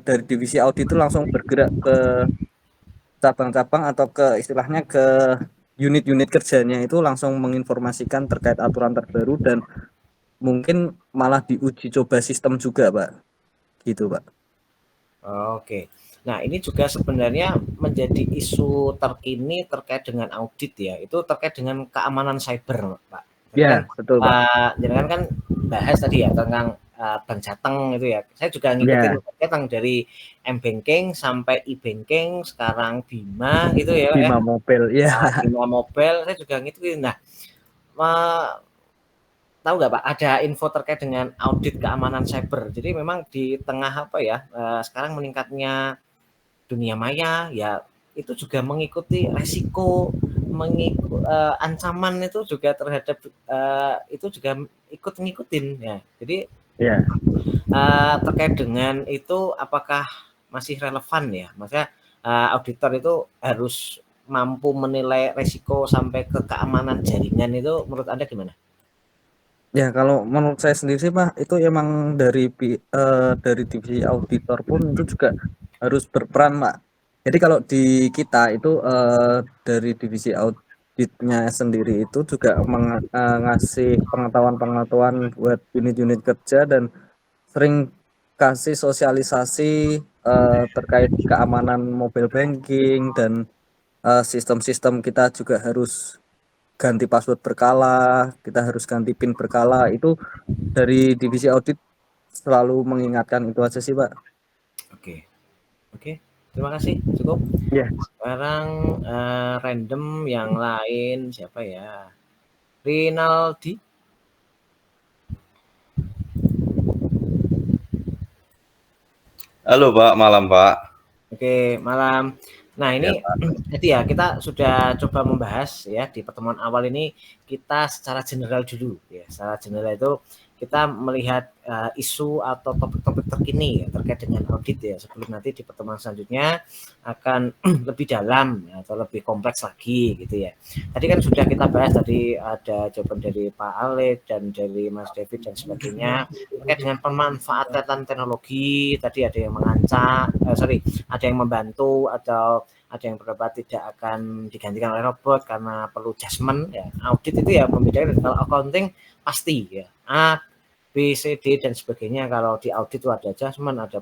dari divisi audit itu langsung bergerak ke cabang-cabang atau ke istilahnya ke unit-unit kerjanya itu langsung menginformasikan terkait aturan terbaru dan mungkin malah diuji coba sistem juga Pak, gitu Pak. Oke, nah ini juga sebenarnya menjadi isu terkini terkait dengan audit ya, itu terkait dengan keamanan cyber Pak. Ya, betul Pak. Jangan kan bahas tadi ya tentang Bank Jateng itu ya, saya juga ngikutin tentang dari M-Banking sampai e-Banking, sekarang Bima gitu ya. Bima Mobile, ya. Bima Mobile, saya juga ngikutin. Nah, tahu nggak Pak, ada info terkait dengan audit keamanan cyber. Jadi memang di tengah sekarang meningkatnya dunia maya ya itu juga mengikuti resiko ancaman itu juga terhadap itu juga ikut ngikutin ya. Jadi Ya, terkait dengan itu apakah masih relevan ya? Maksudnya auditor itu harus mampu menilai resiko sampai ke keamanan jaringan itu menurut Anda gimana? ya kalau menurut saya sendiri sih Pak, itu emang dari divisi auditor pun itu juga harus berperan Pak. Jadi kalau di kita itu dari divisi auditnya sendiri itu juga ngasih pengetahuan-pengetahuan buat unit-unit kerja dan sering kasih sosialisasi terkait keamanan mobile banking dan sistem-sistem kita juga harus ganti password berkala, kita harus ganti PIN berkala. Itu dari divisi audit selalu mengingatkan itu aja sih, Pak. Oke, oke, terima kasih, cukup. Ya. Sekarang random yang lain siapa ya? Rinaldi. Halo Pak, malam Pak. Oke, malam. Nah ini jadi ya kita sudah coba membahas ya di pertemuan awal ini kita secara general dulu ya. Secara general itu kita melihat isu atau topik-topik terkini ya, terkait dengan audit ya. Sebelum nanti di pertemuan selanjutnya akan lebih dalam ya, atau lebih kompleks lagi gitu ya. Tadi kan sudah kita bahas, tadi ada jawaban dari Pak Alek dan dari Mas David dan sebagainya terkait dengan pemanfaatan teknologi. Tadi ada yang mengancam, ada yang membantu atau ada yang berpendapat tidak akan digantikan oleh robot karena perlu adjustment ya. Audit itu ya membedakan. Kalau accounting pasti ya A, B, C, D dan sebagainya. Kalau di audit itu ada adjustment, ada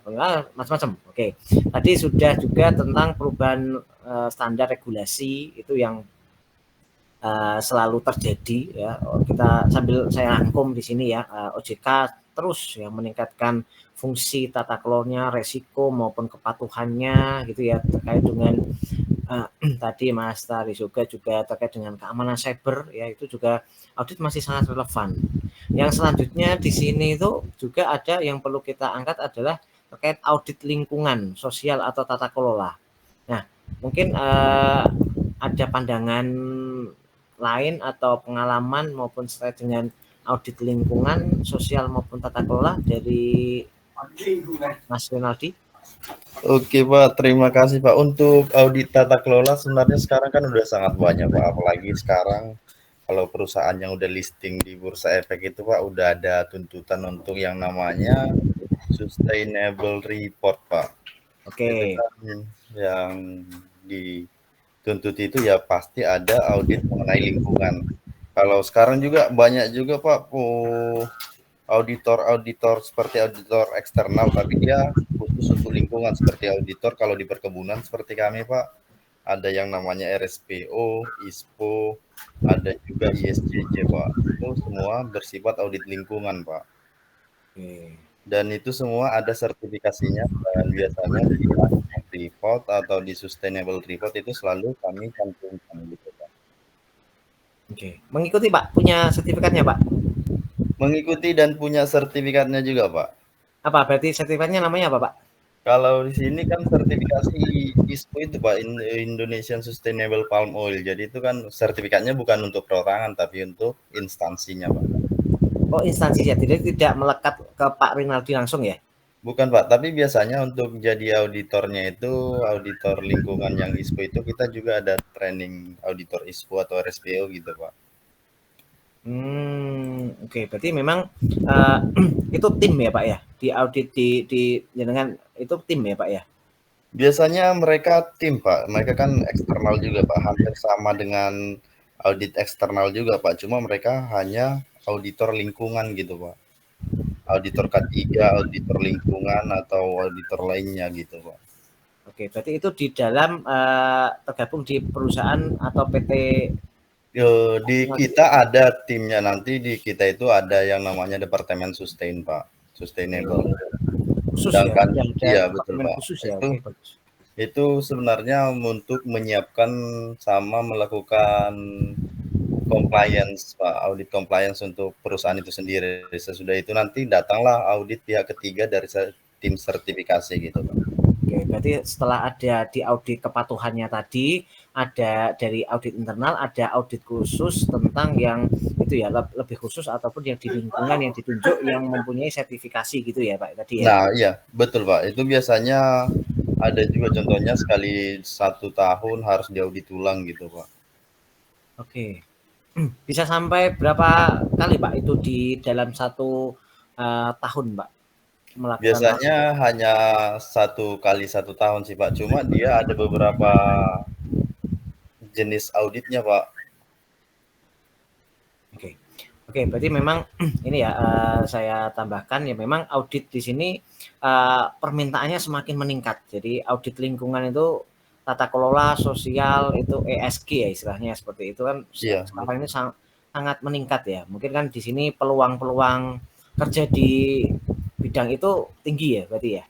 macam-macam. Oke. Tadi sudah juga tentang perubahan standar regulasi itu yang selalu terjadi ya. Kita sambil saya rangkum di sini ya, OJK terus ya meningkatkan fungsi tata kelolanya, resiko maupun kepatuhannya gitu ya, terkait dengan tadi Mas Tari juga terkait dengan keamanan cyber ya, itu juga audit masih sangat relevan. Yang selanjutnya di sini itu juga ada yang perlu kita angkat adalah terkait audit lingkungan sosial atau tata kelola. Nah, mungkin ada pandangan lain atau pengalaman maupun terkait dengan audit lingkungan sosial maupun tata kelola dari Mas Rinaldi. Oke Pak, terima kasih Pak. Untuk audit tata kelola sebenarnya sekarang kan udah sangat banyak Pak. Apalagi sekarang kalau perusahaan yang udah listing di Bursa Efek itu Pak udah ada tuntutan untuk yang namanya sustainable report Pak. Oke. Itu kan yang dituntut itu ya pasti ada audit mengenai lingkungan. Kalau sekarang juga banyak juga Pak auditor seperti auditor eksternal, tapi dia khusus untuk lingkungan seperti auditor kalau di perkebunan seperti kami Pak, ada yang namanya RSPO, ISPO, ada juga ISCC Pak. Itu semua bersifat audit lingkungan Pak. Dan itu semua ada sertifikasinya dan biasanya di report atau di sustainable report itu selalu kami cantumkan gitu Pak. Oke, mengikuti Pak, punya sertifikatnya Pak? Mengikuti dan punya sertifikatnya juga Pak. Apa berarti sertifikatnya namanya apa Pak? Kalau di sini kan sertifikasi ISPO itu Pak, Indonesian Sustainable Palm Oil. Jadi itu kan sertifikatnya bukan untuk perorangan tapi untuk instansinya Pak. Oh instansinya, tidak melekat ke Pak Rinaldi langsung ya? Bukan Pak, tapi biasanya untuk jadi auditornya itu, auditor lingkungan yang ISPO itu kita juga ada training auditor ISPO atau RSPO gitu Pak. Oke, berarti memang itu tim ya Pak ya, di audit di dengan itu tim ya Pak ya? Biasanya mereka tim Pak, mereka kan eksternal juga Pak, hampir sama dengan audit eksternal juga Pak, cuma mereka hanya auditor lingkungan gitu Pak. Auditor K3, auditor lingkungan atau auditor lainnya gitu Pak. Oke, berarti itu di dalam tergabung di perusahaan atau PT? Di kita ada timnya, nanti di kita itu ada yang namanya Departemen Sustain Pak, Sustainable. Khusus Sedangkan ya? Iya betul Pak. Khusus ya? Itu sebenarnya untuk menyiapkan sama melakukan compliance Pak, audit compliance untuk perusahaan itu sendiri. Sesudah itu nanti datanglah audit pihak ketiga dari tim sertifikasi gitu Pak. Oke, berarti setelah ada di audit kepatuhannya tadi, ada dari audit internal, ada audit khusus tentang yang itu ya, lebih khusus ataupun yang di lingkungan yang ditunjuk yang mempunyai sertifikasi gitu ya Pak tadi ya? Nah, iya, betul Pak. Itu biasanya ada juga contohnya sekali 1 tahun harus diaudit ulang gitu Pak. Oke. Bisa sampai berapa kali Pak itu di dalam 1 tahun Pak melakukan Biasanya hanya 1 kali 1 tahun sih Pak, cuma dia ada beberapa jenis auditnya Pak. Oke. Oke, berarti memang ini ya saya tambahkan ya memang audit di sini permintaannya semakin meningkat. Jadi audit lingkungan itu tata kelola sosial itu ESG ya istilahnya seperti itu kan Iya. sekarang ini sangat meningkat ya. Mungkin kan di sini peluang-peluang kerja di bidang itu tinggi ya berarti ya.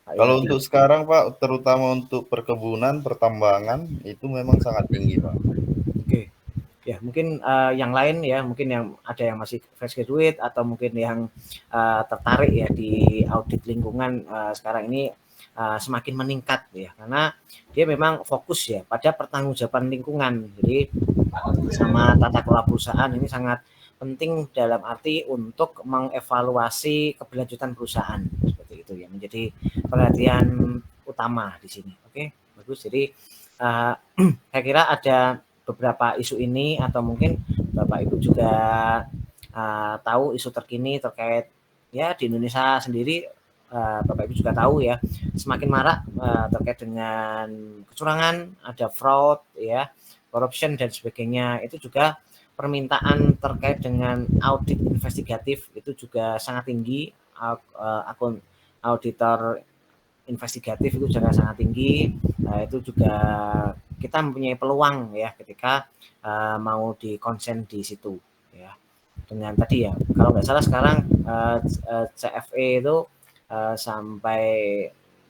Kalau untuk sekarang Pak, terutama untuk perkebunan, pertambangan itu memang sangat tinggi Pak. Oke. Ya mungkin yang lain ya mungkin yang ada yang masih fresh graduate atau mungkin yang tertarik ya di audit lingkungan sekarang ini semakin meningkat ya karena dia memang fokus ya pada pertanggungjawaban lingkungan. Jadi sama tata kelola perusahaan ini sangat penting dalam arti untuk mengevaluasi keberlanjutan perusahaan seperti itu ya menjadi perhatian utama di sini. Oke, bagus. Jadi saya kira ada beberapa isu ini atau mungkin Bapak Ibu juga tahu isu terkini terkait ya di Indonesia sendiri Bapak Ibu juga tahu ya semakin marak terkait dengan kecurangan, ada fraud ya, corruption dan sebagainya. Itu juga permintaan terkait dengan audit investigatif itu juga sangat tinggi, akun auditor investigatif itu juga sangat tinggi. Itu juga kita mempunyai peluang ya ketika mau dikonsen di situ ya. Dengan tadi ya kalau nggak salah sekarang CFE itu sampai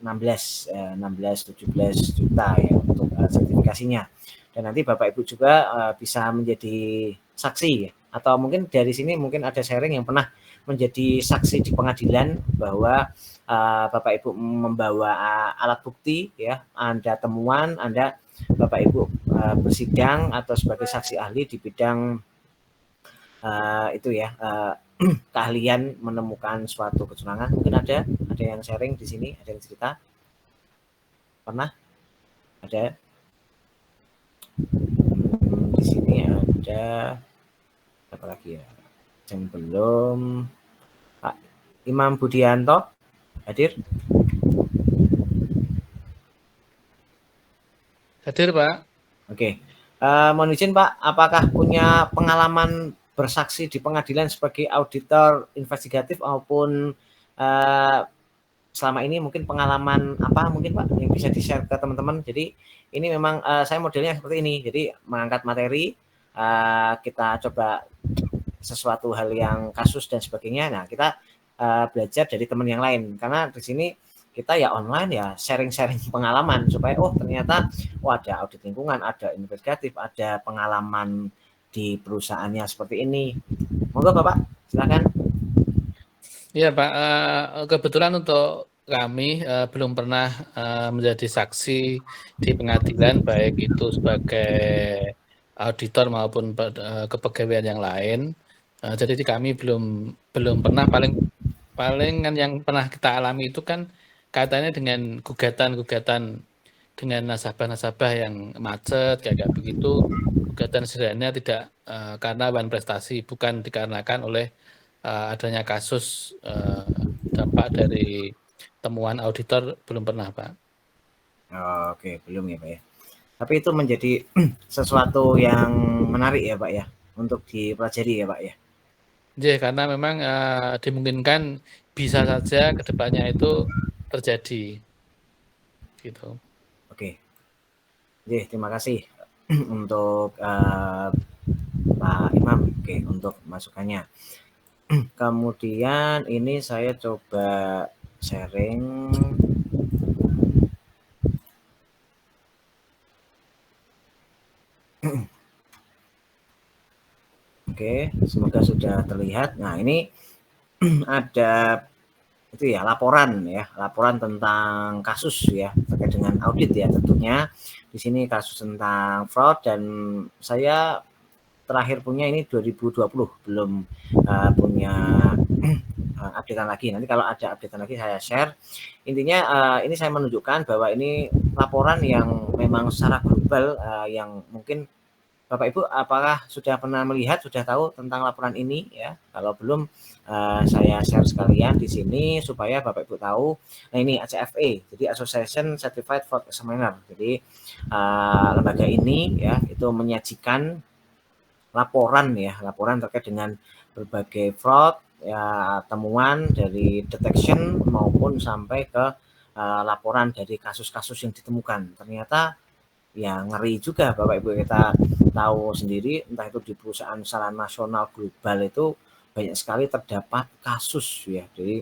16-17 juta ya untuk sertifikasinya. Dan nanti Bapak Ibu juga bisa menjadi saksi ya. Atau mungkin dari sini mungkin ada sharing yang pernah menjadi saksi di pengadilan bahwa Bapak Ibu membawa alat bukti ya, Anda temuan, Anda Bapak Ibu bersidang atau sebagai saksi ahli di bidang itu ya keahlian menemukan suatu kecurangan. Mungkin ada yang sharing di sini, ada yang cerita pernah ada di sini ada apa lagi ya yang belum Pak Imam Budianto hadir? Hadir Pak. Oke, mohon izin Pak, apakah punya pengalaman bersaksi di pengadilan sebagai auditor investigatif maupun selama ini mungkin pengalaman apa mungkin Pak yang bisa di-share ke teman-teman. Jadi ini memang saya modelnya seperti ini, jadi mengangkat materi, kita coba sesuatu hal yang kasus dan sebagainya. Nah kita belajar dari teman yang lain karena di sini kita ya online ya sharing-sharing pengalaman supaya ternyata ada audit lingkungan, ada investigatif, ada pengalaman di perusahaannya seperti ini. Monggo Bapak, silakan. Iya Pak, kebetulan untuk kami belum pernah menjadi saksi di pengadilan baik itu sebagai auditor maupun kepegawaian yang lain. Jadi kami belum pernah palingan yang pernah kita alami itu kan kaitannya dengan gugatan dengan nasabah-nasabah yang macet kayak begitu. Gugatan sederhana tidak karena wan prestasi, bukan dikarenakan oleh adanya kasus dampak dari temuan auditor belum pernah Pak. Oke, belum ya Pak ya. Tapi itu menjadi sesuatu yang menarik ya Pak ya untuk dipelajari ya Pak ya. Ya, karena memang dimungkinkan bisa saja kedepannya itu terjadi, gitu. Oke, terima kasih untuk Pak Imam, untuk masukannya. Kemudian ini saya coba sharing. Oke, semoga sudah terlihat. Nah ini ada itu ya laporan tentang kasus ya terkait dengan audit ya tentunya. Di sini kasus tentang fraud dan saya terakhir punya ini 2020 belum punya updatean lagi. Nanti kalau ada updatean lagi saya share. Intinya ini saya menunjukkan bahwa ini laporan yang memang secara global yang mungkin Bapak Ibu apakah sudah pernah melihat, sudah tahu tentang laporan ini ya? Kalau belum saya share sekalian di sini supaya Bapak Ibu tahu. Nah ini ACFA, jadi Association Certified Fraud Examiner. Jadi lembaga ini ya itu menyajikan laporan terkait dengan berbagai fraud ya, temuan dari detection maupun sampai ke laporan dari kasus-kasus yang ditemukan. Ternyata ya ngeri juga Bapak Ibu, kita tahu sendiri entah itu di perusahaan secara nasional global itu banyak sekali terdapat kasus ya. Jadi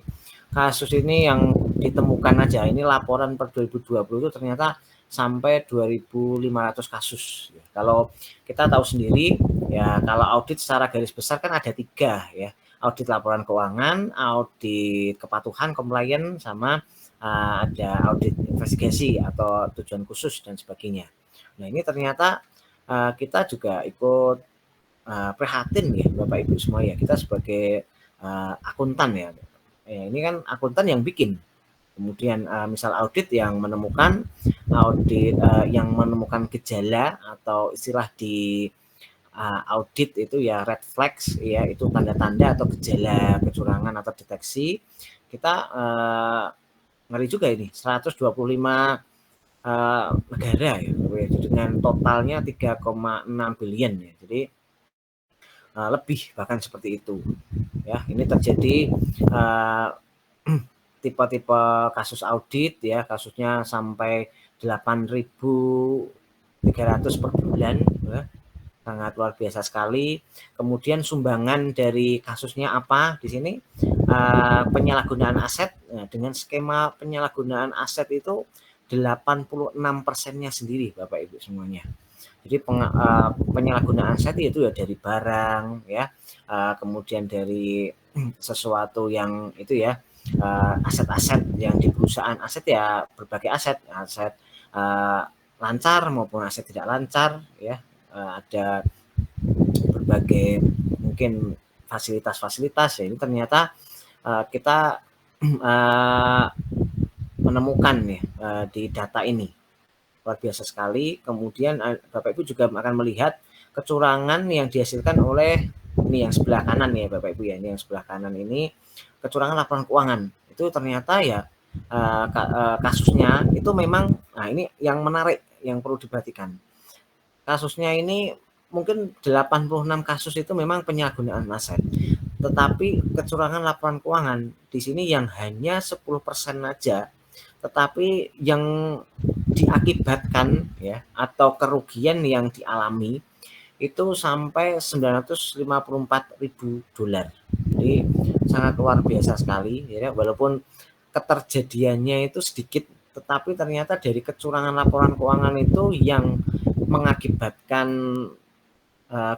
kasus ini yang ditemukan aja ini laporan per 2020 itu ternyata sampai 2.500 kasus. Kalau kita tahu sendiri ya kalau audit secara garis besar kan ada 3 ya. Audit laporan keuangan, audit kepatuhan compliance sama ada audit investigasi atau tujuan khusus dan sebagainya. Nah ini ternyata kita juga ikut prihatin ya Bapak Ibu semua ya, kita sebagai akuntan ya, ini kan akuntan yang bikin, kemudian misal audit yang menemukan gejala atau istilah di audit itu ya red flags ya, itu tanda-tanda atau gejala kecurangan atau deteksi. Kita ngeri juga ini 125 negara ya, dengan totalnya 3,6 billion ya. Jadi lebih bahkan seperti itu ya. Ini terjadi tipe-tipe kasus audit ya, kasusnya sampai 8.300 per bulan ya. Sangat luar biasa sekali. Kemudian sumbangan dari kasusnya apa di sini? Penyalahgunaan aset. Nah, dengan skema penyalahgunaan aset itu 86%-nya sendiri Bapak Ibu semuanya. Jadi penyalahgunaan aset itu ya dari barang ya, kemudian dari sesuatu yang itu ya, aset-aset yang di perusahaan, aset ya berbagai aset lancar maupun aset tidak lancar ya. Ada berbagai mungkin fasilitas-fasilitas ya, ini ternyata kita menemukan ya di data ini luar biasa sekali. Kemudian Bapak Ibu juga akan melihat kecurangan yang dihasilkan oleh ini yang sebelah kanan ya Bapak Ibu ya, ini yang sebelah kanan ini kecurangan laporan keuangan itu ternyata ya kasusnya itu memang, nah ini yang menarik yang perlu diperhatikan. Kasusnya ini mungkin 86 kasus itu memang penyalahgunaan aset. Tetapi kecurangan laporan keuangan di sini yang hanya 10% aja. Tetapi yang diakibatkan ya atau kerugian yang dialami itu sampai 954.000 dolar. Jadi sangat luar biasa sekali ya, walaupun keterjadiannya itu sedikit, tetapi ternyata dari kecurangan laporan keuangan itu yang mengakibatkan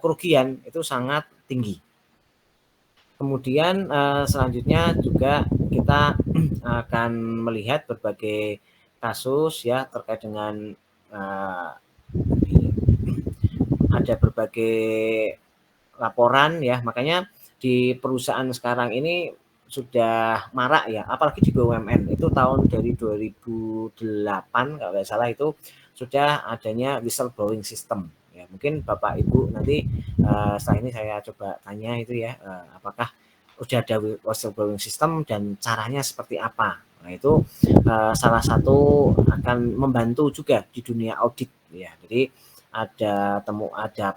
kerugian itu sangat tinggi. Kemudian selanjutnya juga kita akan melihat berbagai kasus ya terkait dengan ada berbagai laporan ya, makanya di perusahaan sekarang ini sudah marak ya, apalagi di BUMN itu tahun dari 2008 kalau nggak salah itu sudah adanya whistleblowing system ya. Mungkin Bapak Ibu nanti setelah ini saya coba tanya itu ya, apakah sudah ada whistleblowing system dan caranya seperti apa. Nah itu salah satu akan membantu juga di dunia audit ya. Jadi ada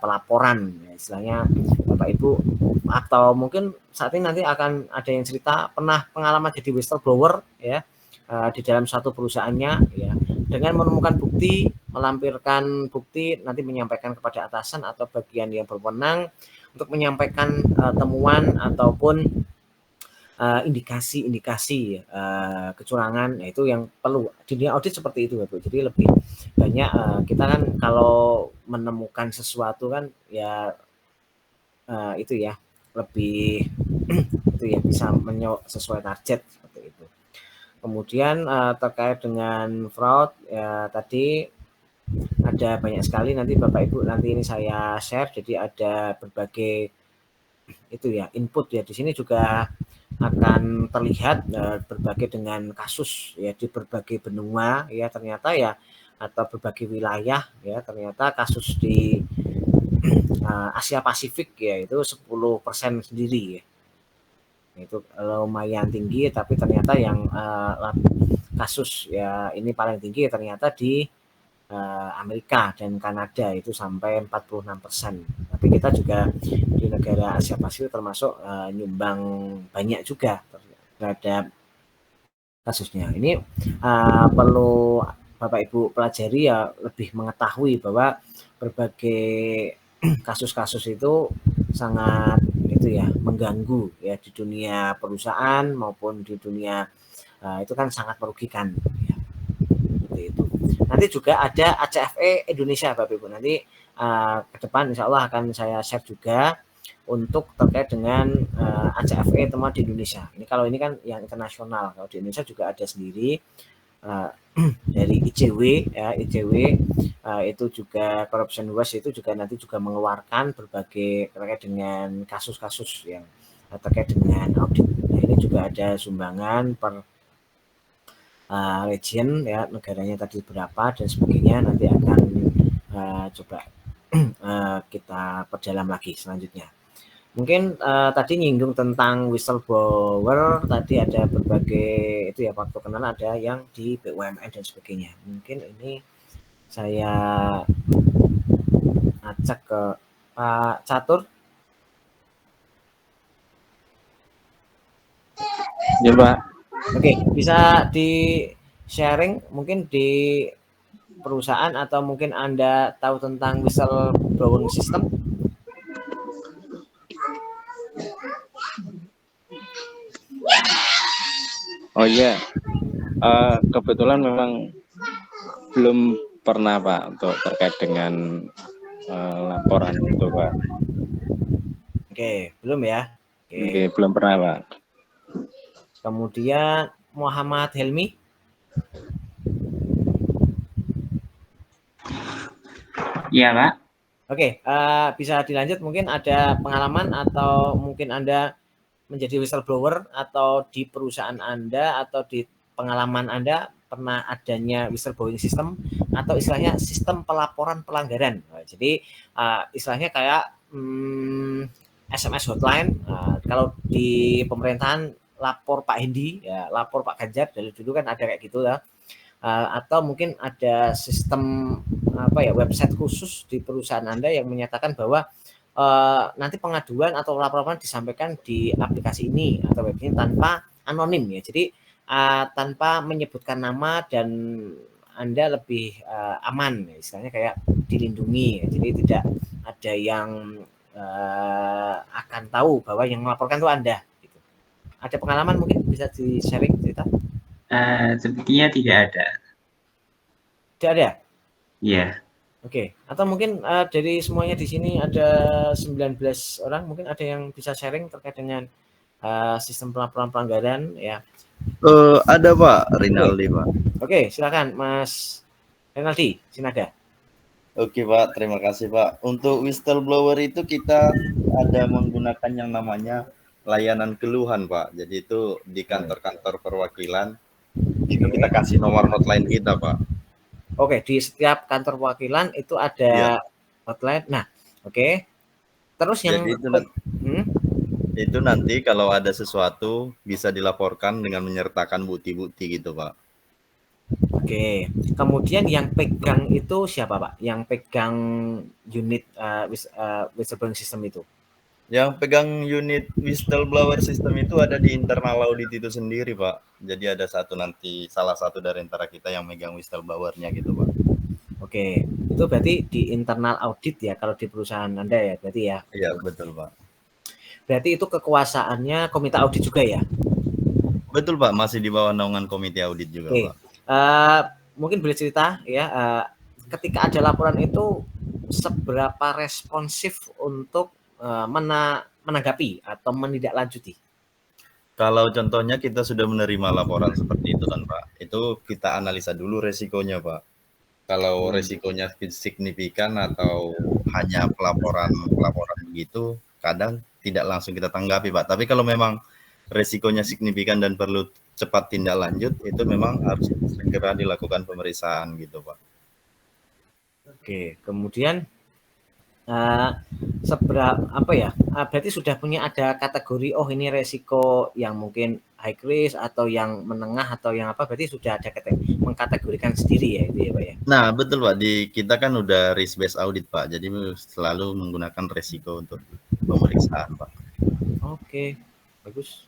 pelaporan ya, istilahnya Bapak Ibu, atau mungkin saat ini nanti akan ada yang cerita pernah pengalaman jadi whistleblower ya di dalam satu perusahaannya ya, dengan menemukan bukti, melampirkan bukti, nanti menyampaikan kepada atasan atau bagian yang berwenang untuk menyampaikan temuan ataupun indikasi kecurangan. Nah, itu yang perlu di dunia audit seperti itu Bapak. Jadi lebih banyak kita kan kalau menemukan sesuatu kan ya itu ya lebih itu ya bisa sesuai target seperti itu. Kemudian terkait dengan fraud ya tadi ada banyak sekali, nanti Bapak Ibu nanti ini saya share, jadi ada berbagai itu ya input ya, di sini juga akan terlihat berbagai dengan kasus ya di berbagai benua ya ternyata ya, atau berbagai wilayah ya ternyata kasus di Asia Pasifik ya itu 10% sendiri ya, itu lumayan tinggi, tapi ternyata yang kasus ya ini paling tinggi ternyata di Amerika dan Kanada itu sampai 46%. Tapi kita juga di negara Asia Pasifik termasuk nyumbang banyak juga terhadap kasusnya. Ini perlu Bapak Ibu pelajari ya, lebih mengetahui bahwa berbagai kasus-kasus itu sangat itu ya mengganggu ya di dunia perusahaan maupun di dunia itu kan sangat merugikan ya. Seperti itu. Nanti juga ada ACFE Indonesia Bapak Ibu, nanti ke depan insya Allah akan saya share juga untuk terkait dengan ACFE teman di Indonesia. Ini kalau ini kan yang internasional, kalau di Indonesia juga ada sendiri dari ICW ya, ICW itu juga Corruption Watch itu juga nanti juga mengeluarkan berbagai terkait dengan kasus-kasus yang terkait dengan audit. Nah, ini juga ada sumbangan per region ya, negaranya tadi berapa dan sebagainya, nanti akan coba kita perdalam lagi selanjutnya. Mungkin tadi nyinggung tentang whistleblower, tadi ada berbagai itu ya waktu kenal, ada yang di BUMN dan sebagainya. Mungkin ini saya acak ke Pak Catur. Ya Pak. Oke, bisa di sharing mungkin di perusahaan atau mungkin Anda tahu tentang whistleblowing system? Oh iya, kebetulan memang belum pernah Pak untuk terkait dengan laporan itu Pak. Oke, belum ya? Oke, belum pernah Pak. Kemudian Muhammad Helmi. Iya Pak. Oke, bisa dilanjut, mungkin ada pengalaman atau mungkin Anda menjadi whistleblower atau di perusahaan Anda atau di pengalaman Anda pernah adanya whistleblowing system atau istilahnya sistem pelaporan pelanggaran. Nah, jadi istilahnya kayak SMS hotline. Kalau di pemerintahan lapor Pak Hendi, ya lapor Pak Ganjar, dari dulu kan ada kayak gitu ya. Atau mungkin ada sistem website khusus di perusahaan Anda yang menyatakan bahwa nanti pengaduan atau laporan disampaikan di aplikasi ini atau web ini tanpa anonim ya. Jadi tanpa menyebutkan nama dan Anda lebih aman, istilahnya kayak dilindungi ya. Jadi tidak ada yang akan tahu bahwa yang melaporkan itu Anda. Gitu. Ada pengalaman mungkin bisa di-sharing cerita? Sepertinya tidak ada. Tidak ada? Iya. Oke, atau mungkin dari semuanya di sini ada 19 orang, mungkin ada yang bisa sharing terkait dengan sistem pelaporan pelanggaran ya. Ada Pak Rinaldi Pak. Oke, silakan Mas Rinaldi Sinaga. Oke Pak, terima kasih Pak. Untuk whistleblower itu kita ada menggunakan yang namanya layanan keluhan Pak. Jadi itu di kantor-kantor perwakilan itu kita kasih nomor hotline kita Pak. Oke, di setiap kantor perwakilan itu ada hotline. Nah, oke. Terus yang jadi itu nanti kalau ada sesuatu bisa dilaporkan dengan menyertakan bukti-bukti gitu Pak. Oke, kemudian yang pegang itu siapa Pak? Yang pegang unit whistleblowing system itu? Yang pegang unit whistleblower system itu ada di internal audit itu sendiri Pak. Jadi ada salah satu dari antara kita yang megang whistleblowernya gitu Pak. Oke, itu berarti di internal audit ya kalau di perusahaan Anda ya berarti ya? Iya betul Pak. Berarti itu kekuasaannya komite audit juga ya? Betul Pak, masih di bawah naungan komite audit juga Pak. Mungkin boleh cerita ya, ketika ada laporan itu seberapa responsif untuk menanggapi atau menindaklanjuti? Kalau contohnya kita sudah menerima laporan seperti itu kan Pak, itu kita analisa dulu resikonya Pak. Kalau resikonya signifikan atau hanya pelaporan begitu, kadang tidak langsung kita tanggapi Pak. Tapi kalau memang resikonya signifikan dan perlu cepat tindak lanjut, itu memang harus segera dilakukan pemeriksaan gitu Pak. Oke, kemudian berarti sudah punya ada kategori, oh ini resiko yang mungkin high risk atau yang menengah atau yang apa, berarti sudah ada mengkategorikan sendiri ya itu ya Pak ya? Nah betul Pak, di kita kan udah risk based audit Pak, jadi selalu menggunakan resiko untuk pemeriksaan Pak. Oke, bagus.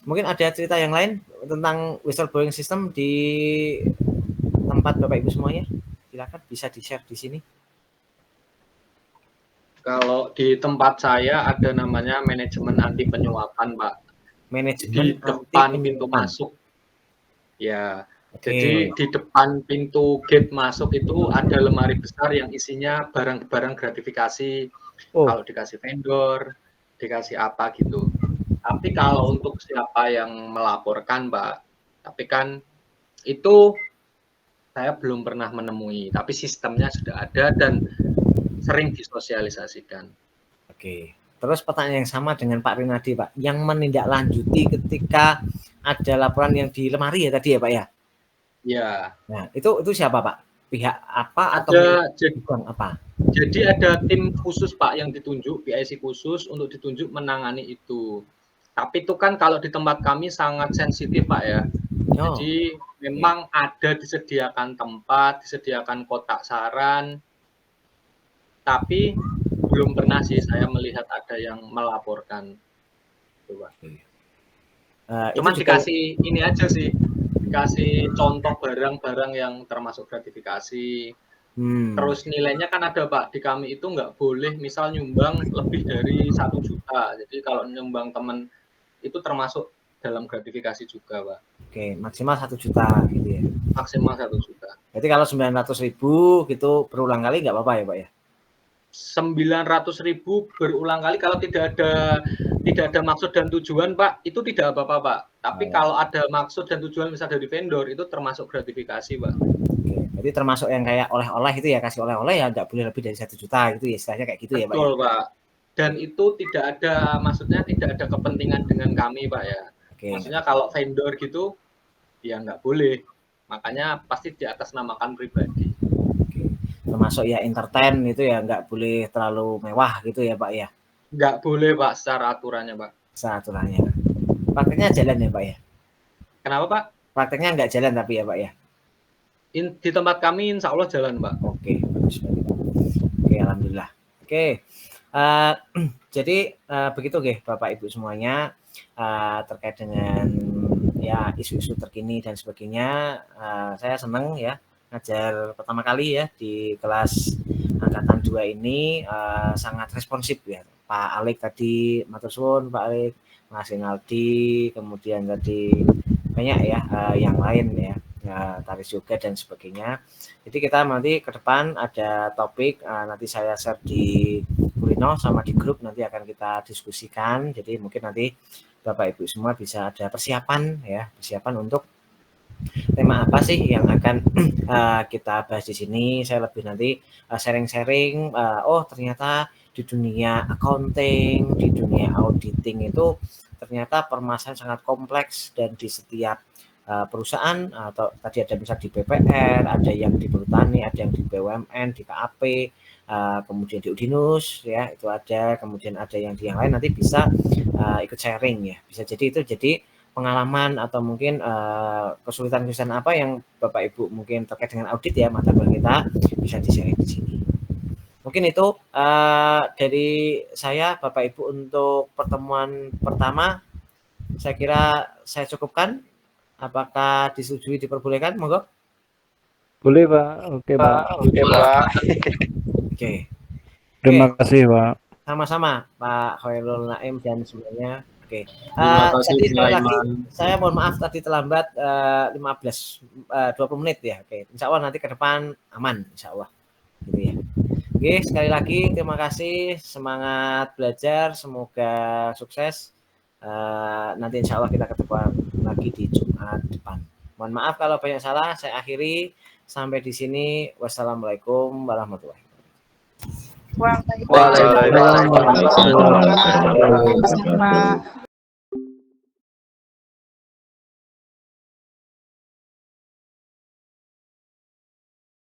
Mungkin ada cerita yang lain tentang whistleblowing system di tempat Bapak Ibu semuanya? Silakan bisa di-share di sini. Kalau di tempat saya ada namanya manajemen anti penyuapan, Pak. Manajemen di depan pintu masuk. Ya, jadi di depan pintu gate masuk itu ada lemari besar yang isinya barang-barang gratifikasi. Kalau dikasih vendor, dikasih apa gitu. Tapi kalau untuk siapa yang melaporkan, Pak, tapi kan itu saya belum pernah menemui, tapi sistemnya sudah ada dan sering disosialisasikan. Oke, terus pertanyaan yang sama dengan Pak Rinadi Pak, yang menindaklanjuti ketika ada laporan yang di lemari ya tadi ya Pak ya? Ya. Nah itu siapa Pak? Pihak apa atau bukan apa? Jadi ada tim khusus Pak yang ditunjuk, PIC khusus untuk ditunjuk menangani itu. Tapi itu kan kalau di tempat kami sangat sensitif Pak ya. Jadi memang ada disediakan tempat, disediakan kotak saran, tapi belum pernah sih saya melihat ada yang melaporkan. Coba. Cuman dikasih ini aja sih, dikasih contoh barang-barang yang termasuk gratifikasi. Terus nilainya kan ada Pak, di kami itu nggak boleh misal nyumbang lebih dari 1 juta. Jadi kalau nyumbang teman itu termasuk dalam gratifikasi juga Pak. Oke, maksimal 1 juta gitu ya? Maksimal 1 juta. Berarti kalau 900.000 gitu berulang kali nggak apa-apa ya Pak ya? 900.000 berulang kali kalau tidak ada maksud dan tujuan Pak, itu tidak apa-apa Pak. Tapi kalau ada maksud dan tujuan misal dari vendor itu termasuk gratifikasi Pak. Oke, berarti termasuk yang kayak oleh-oleh itu ya, kasih oleh-oleh ya nggak boleh lebih dari 1 juta gitu ya, istilahnya kayak gitu ya Pak? Betul Pak. Dan itu tidak ada, maksudnya tidak ada kepentingan dengan kami Pak ya. Maksudnya kalau vendor gitu ya nggak boleh. Makanya pasti diatasnamakan pribadi. Termasuk ya entertain itu ya nggak boleh terlalu mewah gitu ya Pak ya? Nggak boleh Pak secara aturannya Pak. Secara aturannya. Prakteknya jalan ya Pak ya? Kenapa Pak? Prakteknya nggak jalan tapi ya Pak ya? Di tempat kami insya Allah jalan Pak. Oke, bagus Pak. Oke, alhamdulillah. Oke, jadi begitu oke Bapak Ibu semuanya terkait dengan ya isu-isu terkini dan sebagainya. Saya senang ya ngajar pertama kali ya di kelas angkatan 2 ini sangat responsif ya Pak Alik tadi, matur suwun Pak Alik, Mas Rinaldi, kemudian tadi banyak ya yang lain ya, Taris juga dan sebagainya. Jadi kita nanti ke depan ada topik nanti saya share di Kulino sama di grup, nanti akan kita diskusikan. Jadi mungkin nanti Bapak Ibu semua bisa ada persiapan ya, persiapan untuk tema apa sih yang akan kita bahas di sini. Saya lebih nanti sharing-sharing, oh ternyata di dunia accounting, di dunia auditing itu ternyata permasalahan sangat kompleks dan di setiap perusahaan atau tadi ada misal di BPR, ada yang di Perhutani, ada yang di BUMN, di KAP, kemudian di Udinus ya itu ada, kemudian ada yang di yang lain, nanti bisa ikut sharing ya, bisa jadi itu jadi pengalaman atau mungkin kesulitan-kesulitan apa yang Bapak Ibu mungkin terkait dengan audit ya mata kuliah kita bisa di-share di sini. Mungkin itu dari saya Bapak Ibu untuk pertemuan pertama. Saya kira saya cukupkan. Apakah disetujui diperbolehkan? Monggo. Boleh Pak. Oke Pak. Oke Pak. Oke. Terima kasih Pak. Sama-sama Pak Khairul Naim dan semuanya. Oke. Tadi sekali lagi saya mohon maaf tadi terlambat 20 menit ya. Oke. Insya Allah nanti ke depan aman insya Allah. Gitu ya. Oke, sekali lagi terima kasih, semangat belajar, semoga sukses. Nanti insya Allah kita ketemu lagi di Jumat depan. Mohon maaf kalau banyak salah. Saya akhiri sampai di sini. Wassalamualaikum warahmatullahi wabarakatuh. Waalaikumsalam.